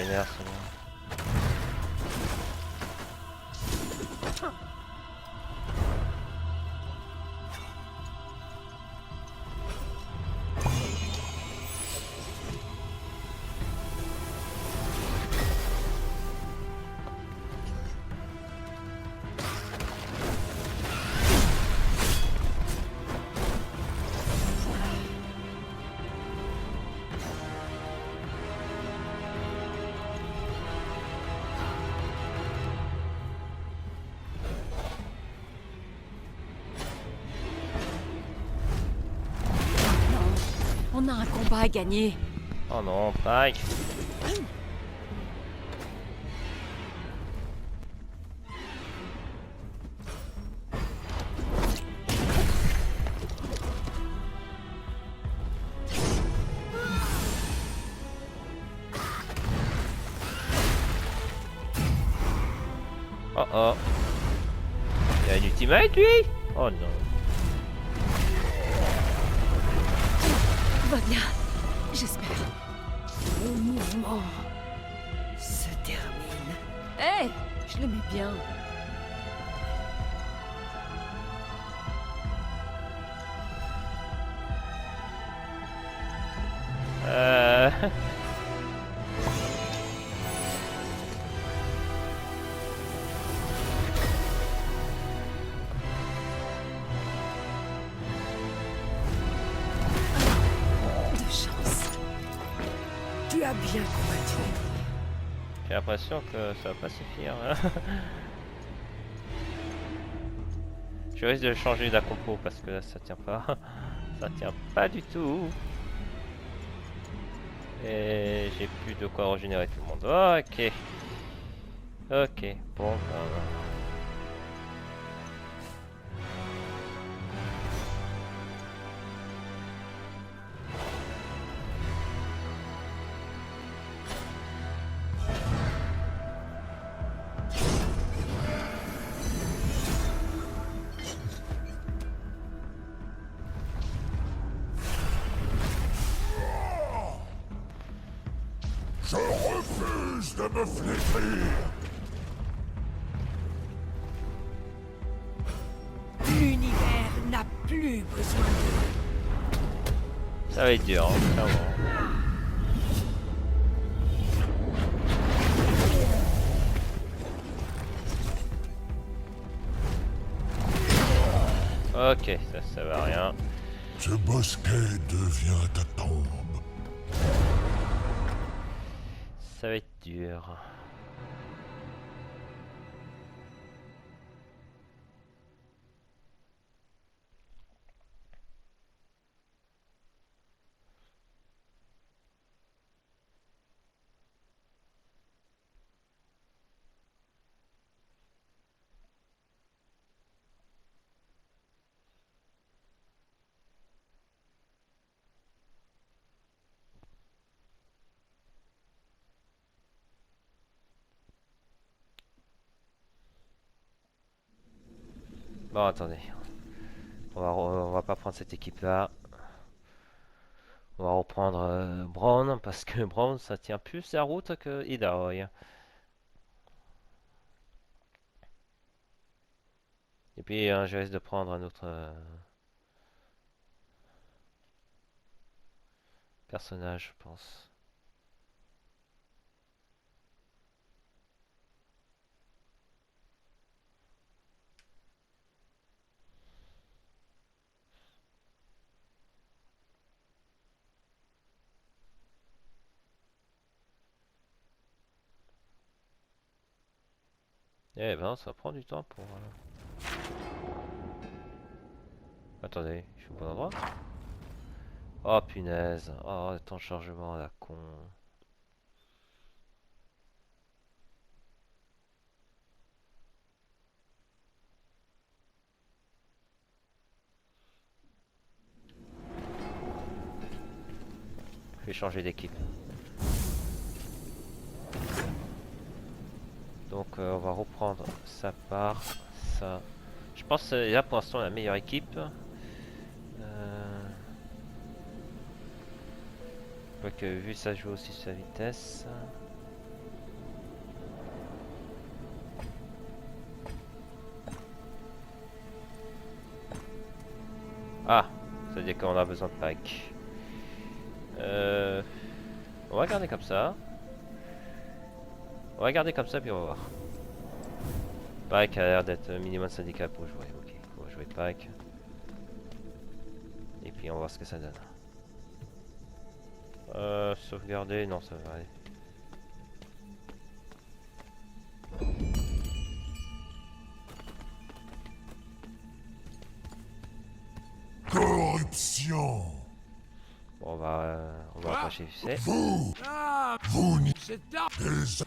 régénère seulement. On a un combat à gagner. Oh non, Pike. Oh oh. Il y a une ultimate lui? Oh non. Va bien. J'espère. Le mouvement se termine. Hé, je l'aimais bien. Euh... De chance. Tu as bien combattu. J'ai l'impression que ça va pas suffire. Hein. Je risque de changer d'acompo parce que là ça tient pas. Ça tient pas du tout. Et j'ai plus de quoi régénérer tout le monde. Ok. Ok. Bon. Je refuse de me flétrir. L'univers n'a plus besoin de... Ça va être dur, hein, clairement. Ok, ça va rien. Ce bosquet devient ta tombe. Ça va être dur. Bon, attendez. On va pas prendre cette équipe-là. On va reprendre Brown, parce que Brown, ça tient plus la route que Idaho. Et puis, je risque de prendre un autre personnage, je pense. Eh ben, ça prend du temps pour... Attendez, je suis au bon endroit? Oh punaise, oh le temps de chargement à la con. Je vais changer d'équipe. Donc on va reprendre sa part, ça. Je pense que c'est là pour l'instant la meilleure équipe. Quoique vu ça joue aussi sa vitesse. Ah, ça veut dire qu'on a besoin de pack. On va garder comme ça. On va garder comme ça puis on va voir. Pack a l'air d'être minimum syndical pour jouer. Ok, on va jouer pack. Et puis on va voir ce que ça donne. Sauvegarder, non ça va aller. Corruption. Bon, on va approcher du C. Vous, Ah, vous n'y c'est tard. êtes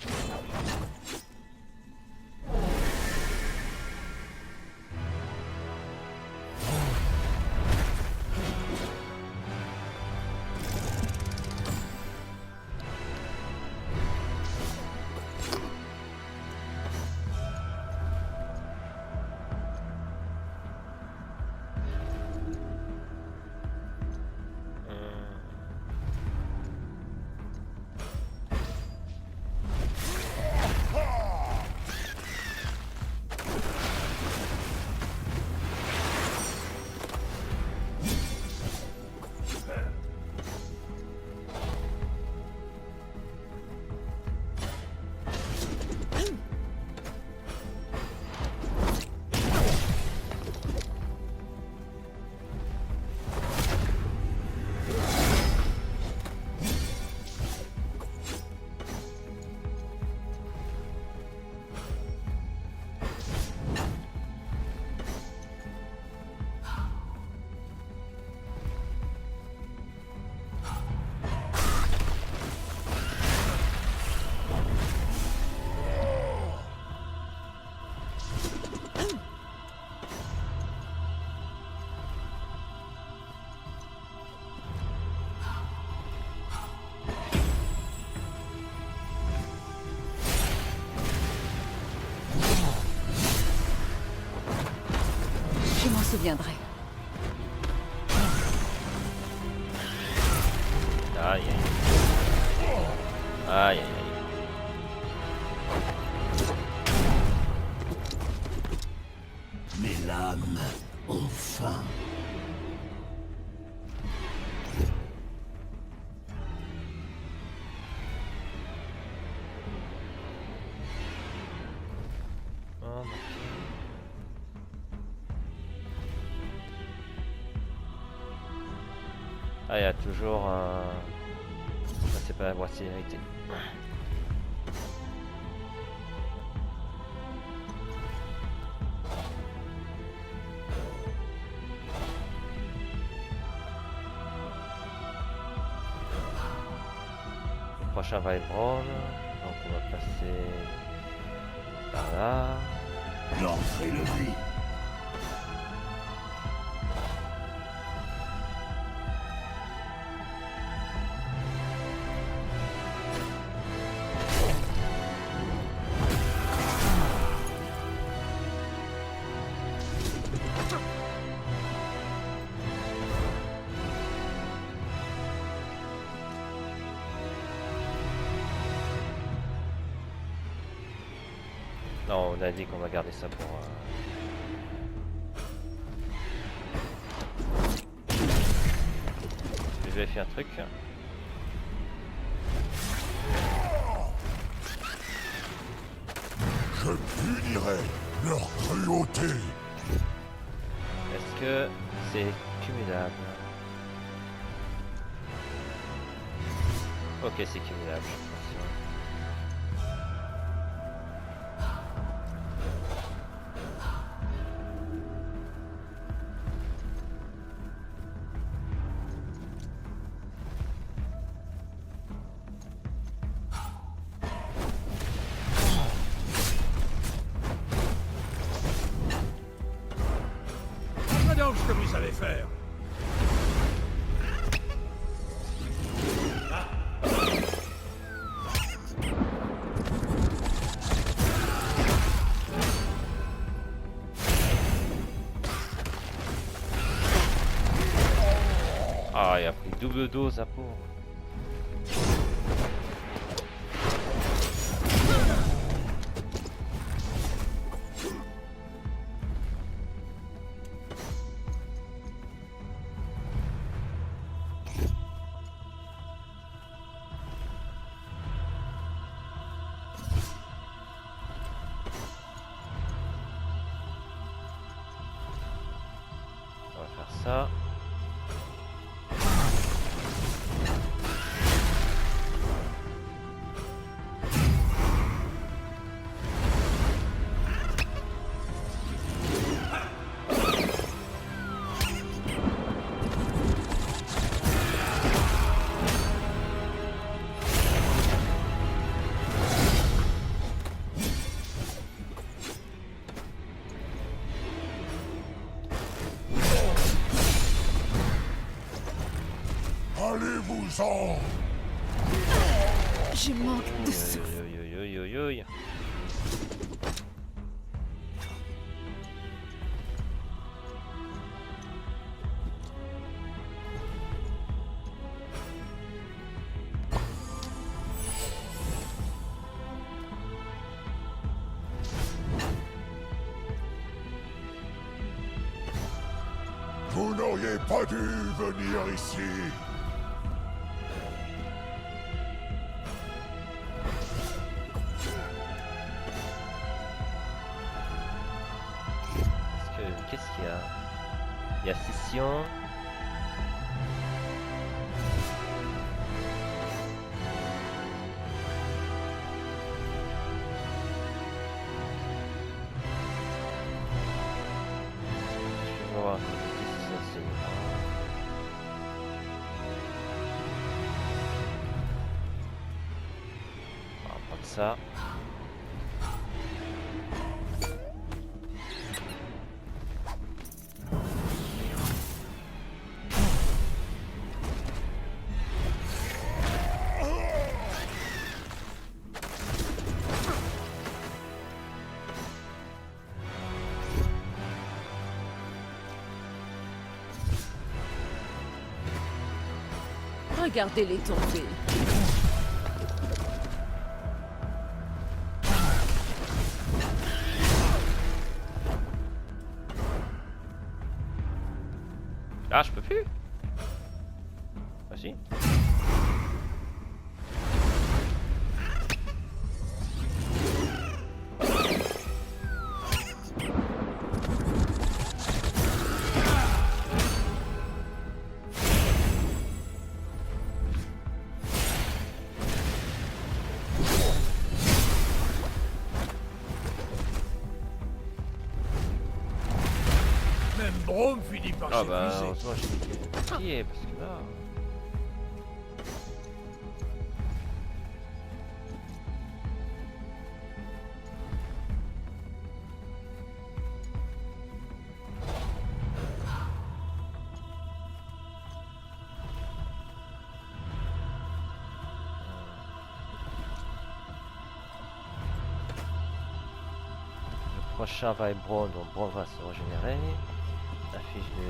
Je m'en souviendrai. Aïe aïe. Aïe aïe aïe. mes lames ont faim. Oh, non. Ah, il y a toujours un... Ça, c'est pas la voie de sécurité. Le prochain va être Brawl, donc on va passer par là. L'entrée levée. Non, on a dit qu'on va garder ça pour... Je vais vérifier un truc. Je punirai leur cruauté. Est-ce que c'est cumulable? Ok, c'est cumulable. Montrez donc ce que vous savez faire. Ah, il a pris double dose à pauvre. ça. Allez-vous-en! Je manque de souffle. Aïe. Vous n'auriez pas dû venir ici. Qu'est-ce qu'il y a? Il y a scission. Je vais voir qu'est-ce que c'est. On va prendre ça. Regardez-les tomber. Ah, je peux plus. Ah si. Même Brome finit par Ah bah, s'épuiser. heureusement j'ai mis le pied parce que là. Le prochain va être Braun, donc Braun va se régénérer. La fiche de.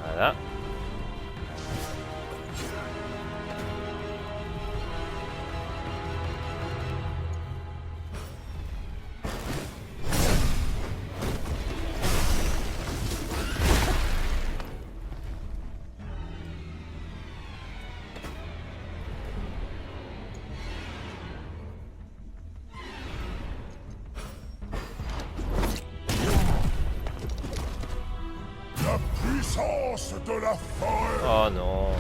Voilà. La puissance de la forêt. Oh non.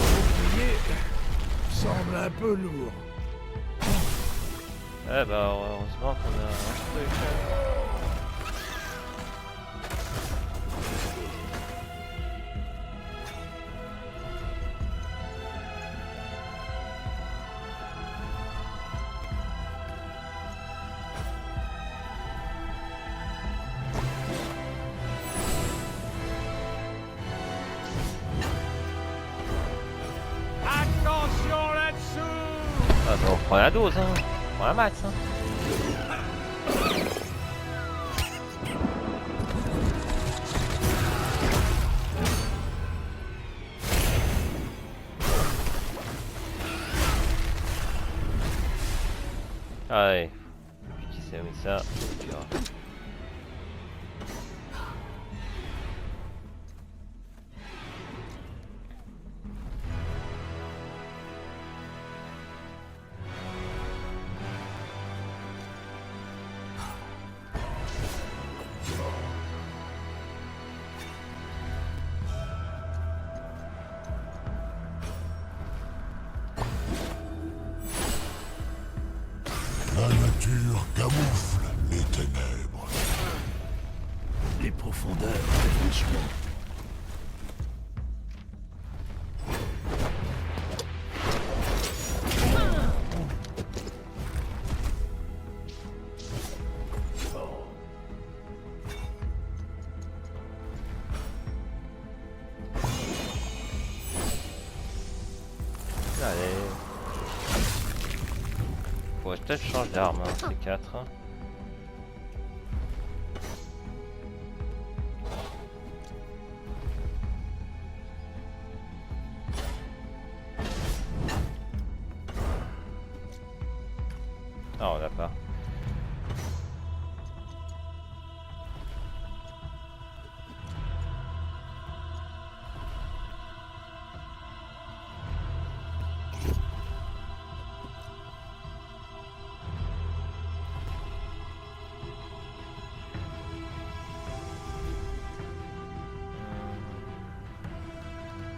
Bouclier semble un peu lourd. Eh bah heureusement qu'on a un truc. Attention là-dessous. Ah bah on prend la dose hein. On prend la max hein. Allez. Qui s'est mis ça. créatures camouflent les ténèbres. Les profondeurs, franchement. Allez. Faut peut-être changer d'arme, hein, c'est 4. Ah, on l'a pas.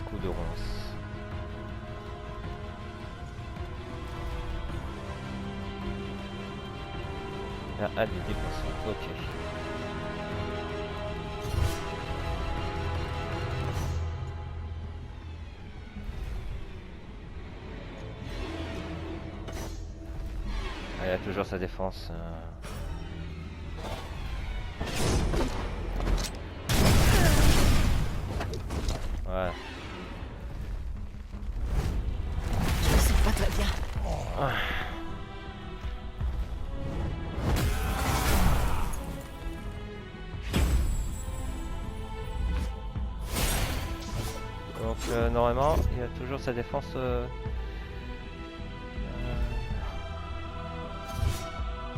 Coup de ronce. Ah, des dépenses. Ok. Ah, il a toujours sa défense. Ouais. Je me sens pas très bien. Donc normalement, il a toujours sa défense.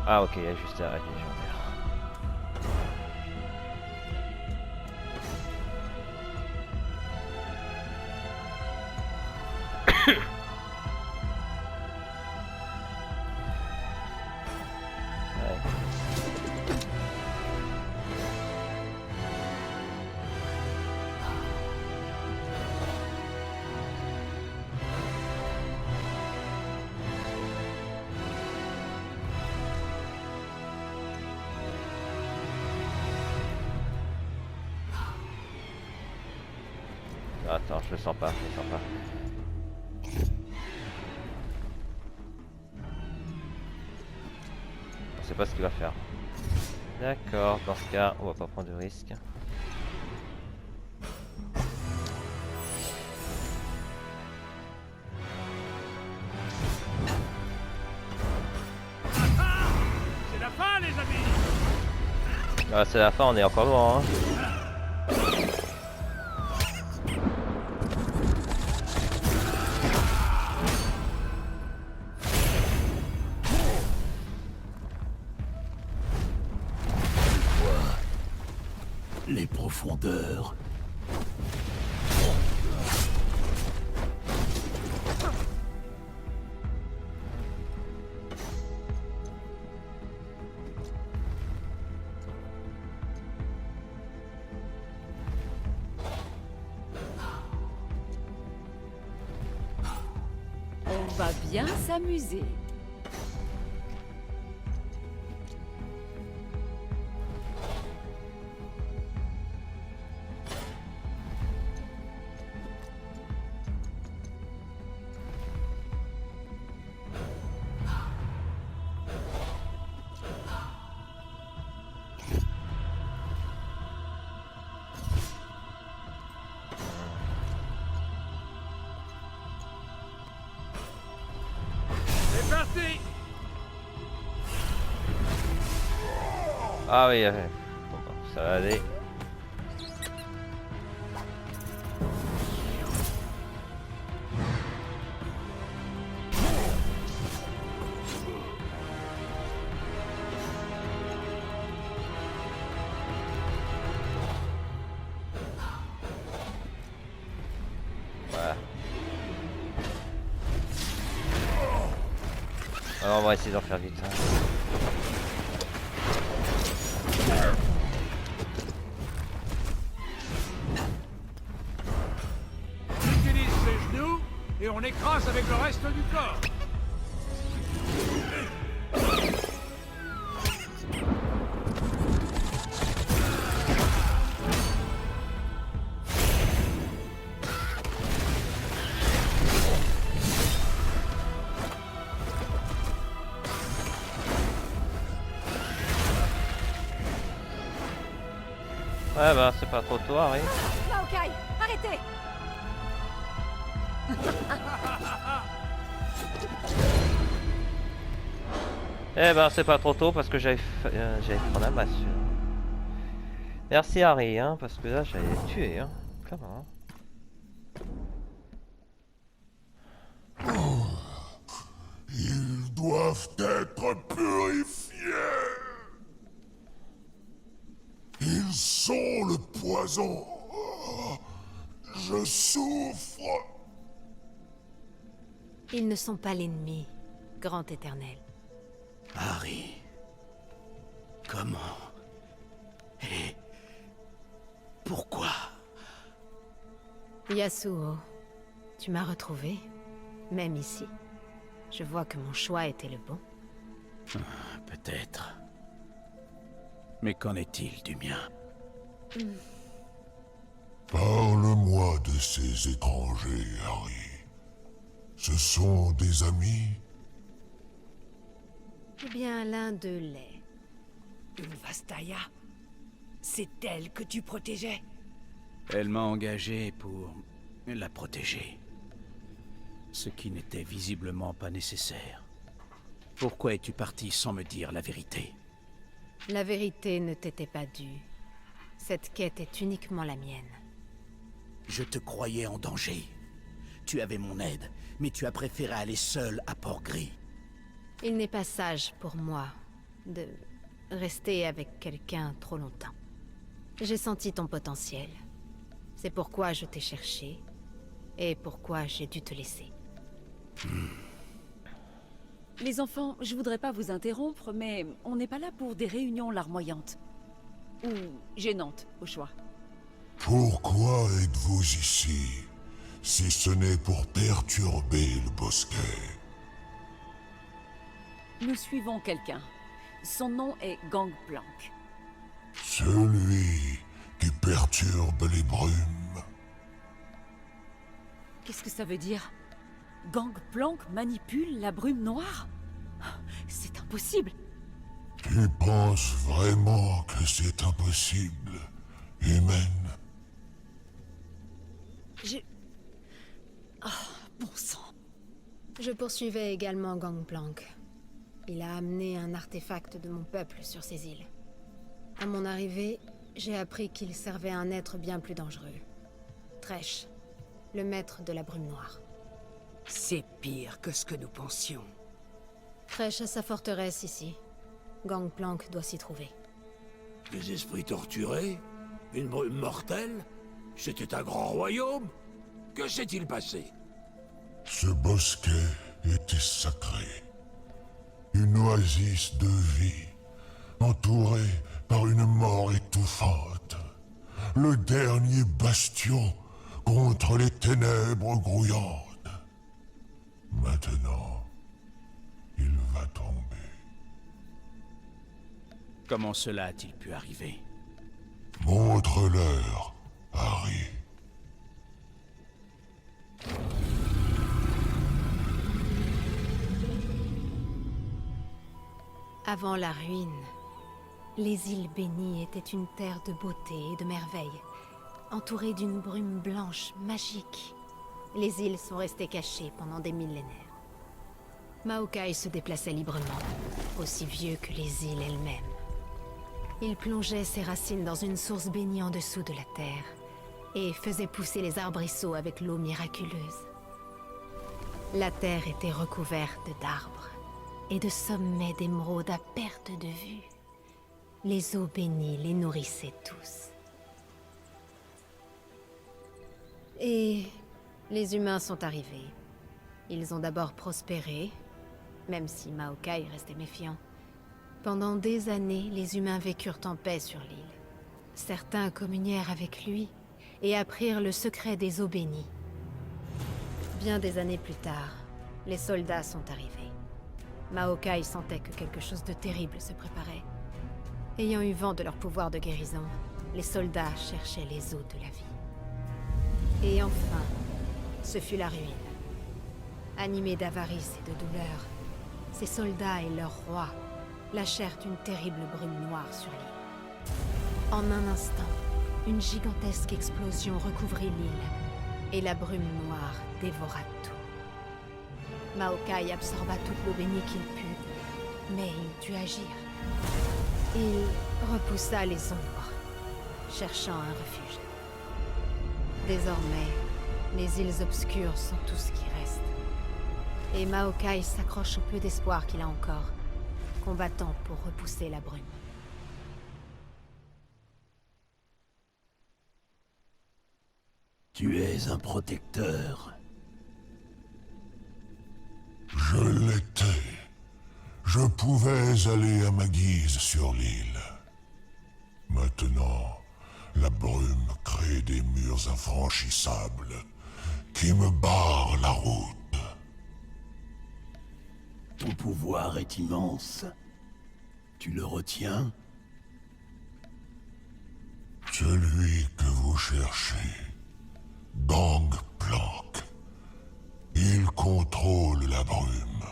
Ah ok, il y a juste la légendaire. Ouais. Attends, je le sens pas, je le sens pas. On sait pas ce qu'il va faire. D'accord, dans ce cas, on va pas prendre de risque. C'est la fin, les amis. Ah, c'est la fin, on est encore loin. Hein. Les profondeurs. On va bien s'amuser. C'est parti. Ah oui, bon, ça va aller. Voilà. Alors on va essayer d'en faire vite. Hein. On utilise ses genoux et on écrase avec le reste du corps. Ouais, bah, c'est pas trop tôt, Harry. Maokai, arrêtez! Eh ben, c'est pas trop tôt parce que j'allais prendre la masse. Merci, Harry, hein, parce que là, j'allais le tuer, hein. Clairement. Ils doivent être purifiés. Ils sont le poison. Je souffre. Ils ne sont pas l'ennemi, Grand Éternel. Harry. Comment? Et pourquoi? Yasuo, tu m'as retrouvé, même ici. Je vois que mon choix était le bon. Peut-être. Mais qu'en est-il du mien? Parle-moi de ces étrangers, Harry. Ce sont des amis? Eh bien, l'un d'eux l'est. Une Vastaya? C'est elle que tu protégeais? Elle m'a engagé pour la protéger. Ce qui n'était visiblement pas nécessaire. Pourquoi es-tu parti sans me dire la vérité? La vérité ne t'était pas due. Cette quête est uniquement la mienne. Je te croyais en danger. Tu avais mon aide, mais tu as préféré aller seul à Port-Gris. Il n'est pas sage pour moi de rester avec quelqu'un trop longtemps. J'ai senti ton potentiel. C'est pourquoi je t'ai cherché et pourquoi j'ai dû te laisser. Les enfants, je voudrais pas vous interrompre, mais on n'est pas là pour des réunions larmoyantes. Ou gênantes, au choix. Pourquoi êtes-vous ici, si ce n'est pour perturber le bosquet? Nous suivons quelqu'un. Son nom est Gangplank. Celui qui perturbe les brumes. Qu'est-ce que ça veut dire? Gangplank manipule la brume noire? C'est impossible. Tu penses vraiment que c'est impossible, humaine? Bon sang. Je poursuivais également Gangplank. Il a amené un artefact de mon peuple sur ces îles. À mon arrivée, j'ai appris qu'il servait un être bien plus dangereux. Tresh, le maître de la brume noire. C'est pire que ce que nous pensions. Tresh a sa forteresse ici. Gangplank doit s'y trouver. Des esprits torturés? Une brume mortelle? C'était un grand royaume? Que s'est-il passé? Ce bosquet était sacré. Une oasis de vie, entourée par une mort étouffante. Le dernier bastion contre les ténèbres grouillantes. Maintenant, il va tomber. Comment cela a-t-il pu arriver? Montre-leur, Harry. Avant la ruine, les îles bénies étaient une terre de beauté et de merveilles, entourée d'une brume blanche magique. Les îles sont restées cachées pendant des millénaires. Maokai se déplaçait librement, aussi vieux que les îles elles-mêmes. Il plongeait ses racines dans une source bénie en dessous de la terre, et faisait pousser les arbrisseaux avec l'eau miraculeuse. La terre était recouverte d'arbres, et de sommets d'émeraudes à perte de vue. Les eaux bénies les nourrissaient tous. Et les humains sont arrivés. Ils ont d'abord prospéré, même si Maokai restait méfiant. Pendant des années, les humains vécurent en paix sur l'île. Certains communièrent avec lui et apprirent le secret des eaux bénies. Bien des années plus tard, les soldats sont arrivés. Maokai sentait que quelque chose de terrible se préparait. Ayant eu vent de leur pouvoir de guérison, les soldats cherchaient les eaux de la vie. Et enfin, ce fut la ruine. Animés d'avarice et de douleur, ces soldats et leur roi lâchèrent une terrible brume noire sur l'île. En un instant, une gigantesque explosion recouvrit l'île, et la brume noire dévora tout. Maokai absorba toute l'eau bénie qu'il put, mais il dut agir. Il repoussa les ombres, cherchant un refuge. Désormais, les îles obscures sont tout ce qui reste. Et Maokai s'accroche au peu d'espoir qu'il a encore, combattant pour repousser la brume. Tu es un protecteur. Je l'étais. Je pouvais aller à ma guise sur l'île. Maintenant, la brume crée des murs infranchissables qui me barrent la route. Ton pouvoir est immense. Tu le retiens? Celui que vous cherchez, Gangplank. Il contrôle la brume.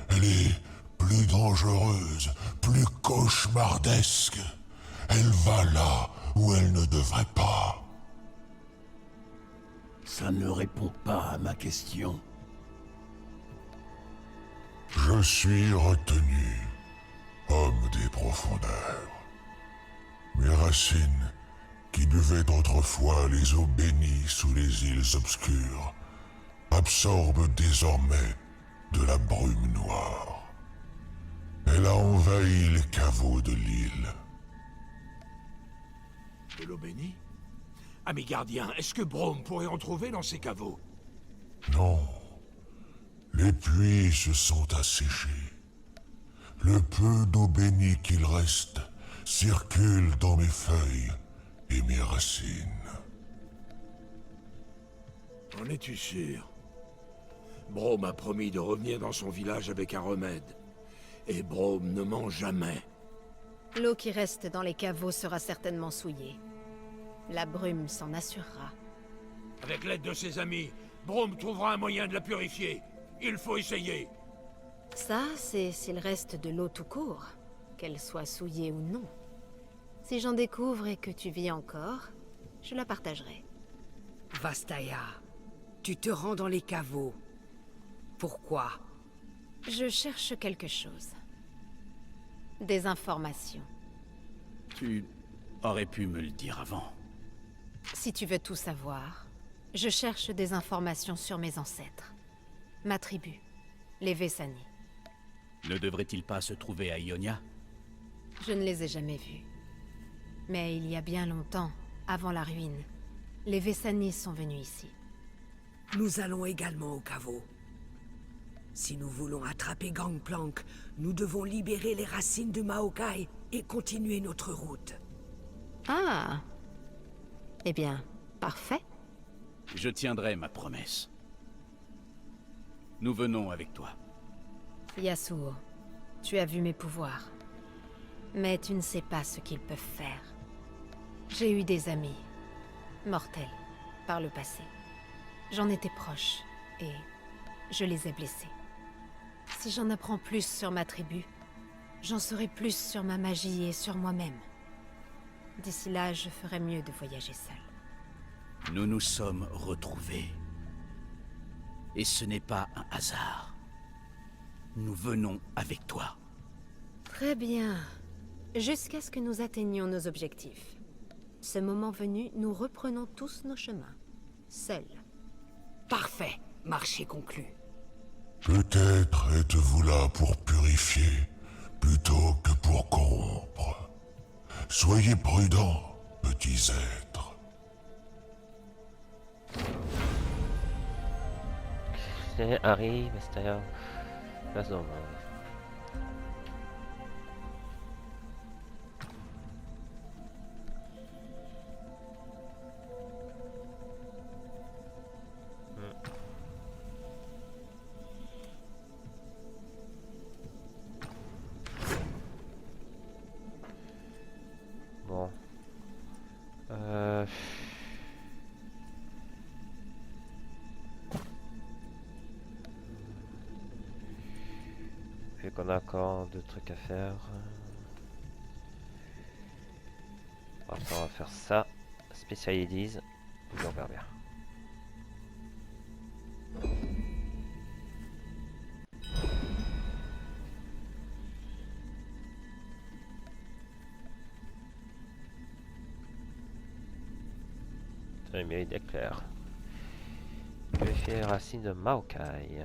Elle est plus dangereuse, plus cauchemardesque. Elle va là où elle ne devrait pas. Ça ne répond pas à ma question. Je suis retenu, homme des profondeurs. Mes racines, qui buvaient autrefois les eaux bénies sous les îles obscures, absorbent désormais de la brume noire. Elle a envahi les caveaux de l'île. De l'eau bénie? Ami gardien, est-ce que Braum pourrait en trouver dans ces caveaux? Non. Les puits se sont asséchés. Le peu d'eau bénie qu'il reste circule dans mes feuilles et mes racines. En es-tu sûr? Braum a promis de revenir dans son village avec un remède. Et Braum ne ment jamais. L'eau qui reste dans les caveaux sera certainement souillée. La brume s'en assurera. Avec l'aide de ses amis, Braum trouvera un moyen de la purifier. Il faut essayer. Ça, c'est s'il reste de l'eau tout court, qu'elle soit souillée ou non. Si j'en découvre et que tu vis encore, je la partagerai. Vastaya, tu te rends dans les caveaux. Pourquoi? Je cherche quelque chose. Des informations. Tu aurais pu me le dire avant. Si tu veux tout savoir, je cherche des informations sur mes ancêtres. Ma tribu, les Vessani. Ne devrait-il pas se trouver à Ionia? Je ne les ai jamais vus. Mais il y a bien longtemps, avant la ruine, les Vessani sont venus ici. Nous allons également au caveau. Si nous voulons attraper Gangplank, nous devons libérer les racines de Maokai et continuer notre route. Ah! Eh bien, parfait. Je tiendrai ma promesse. Nous venons avec toi. Yasuo, tu as vu mes pouvoirs. Mais tu ne sais pas ce qu'ils peuvent faire. J'ai eu des amis, mortels, par le passé. J'en étais proche, et je les ai blessés. Si j'en apprends plus sur ma tribu, j'en saurai plus sur ma magie et sur moi-même. D'ici là, je ferai mieux de voyager seul. Nous nous sommes retrouvés. Et ce n'est pas un hasard. Nous venons avec toi. Très bien. Jusqu'à ce que nous atteignions nos objectifs. Ce moment venu, nous reprenons tous nos chemins. Seuls. Parfait, marché conclu. Peut-être êtes-vous là pour purifier plutôt que pour corrompre. Soyez prudents, petits êtres. C'est Harry, Vastaya, place dans le monde. Bon. Vu qu'on a encore deux trucs à faire. On va faire ça. spécialisent, on verra bien. Ça mérite d'être clair. Purifier les racines de Maokai.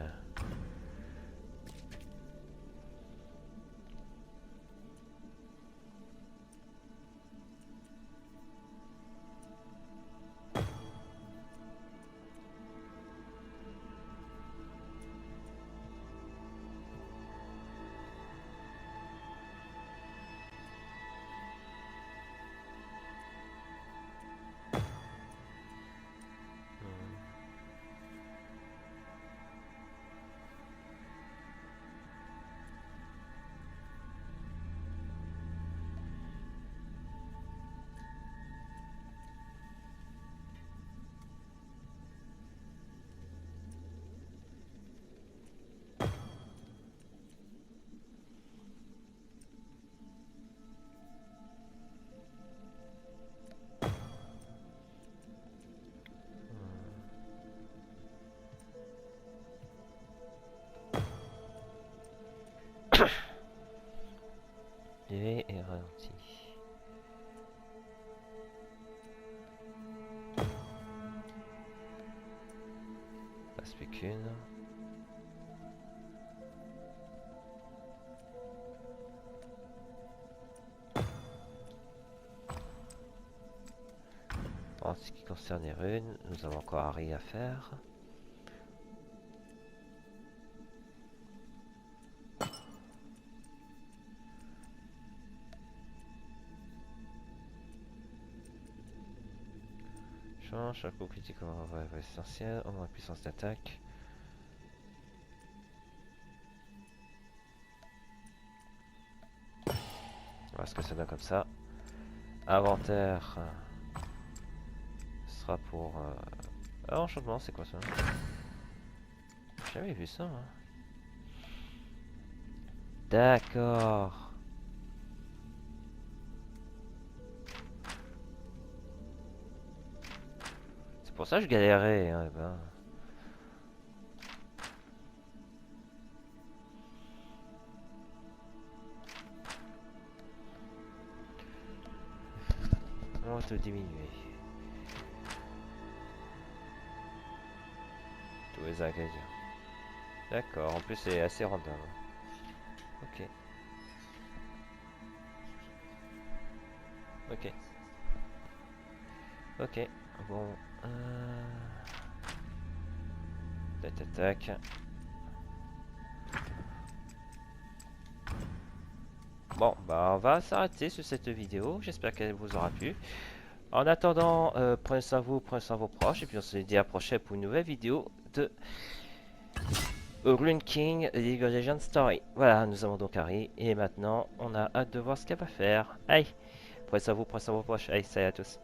Et ralenti. Passe plus qu'une. En ce qui concerne les runes, nous avons encore Harry à faire. Chaque coup critique va essentiel, on a puissance d'attaque. Voilà ce que ça donne comme ça. Inventaire sera pour... Ah, enchantement, c'est quoi ça? J'ai jamais vu ça. Hein. D'accord. C'est pour ça que je galérais. Hein, ben. On va te diminuer. Tous les ingrédients. D'accord, en plus c'est assez random. Ok. Ok. Ok. Bon. Tac. Bon, bah on va s'arrêter sur cette vidéo. J'espère qu'elle vous aura plu. En attendant, prenez soin de vous, prenez soin de vos proches. Et puis on se dit à la prochaine pour une nouvelle vidéo de Rune King League of Legends Story. Voilà, nous avons donc Harry. Et maintenant, on a hâte de voir ce qu'elle va faire. Allez, prenez soin de vous, prenez soin de vos proches. Allez, salut à tous.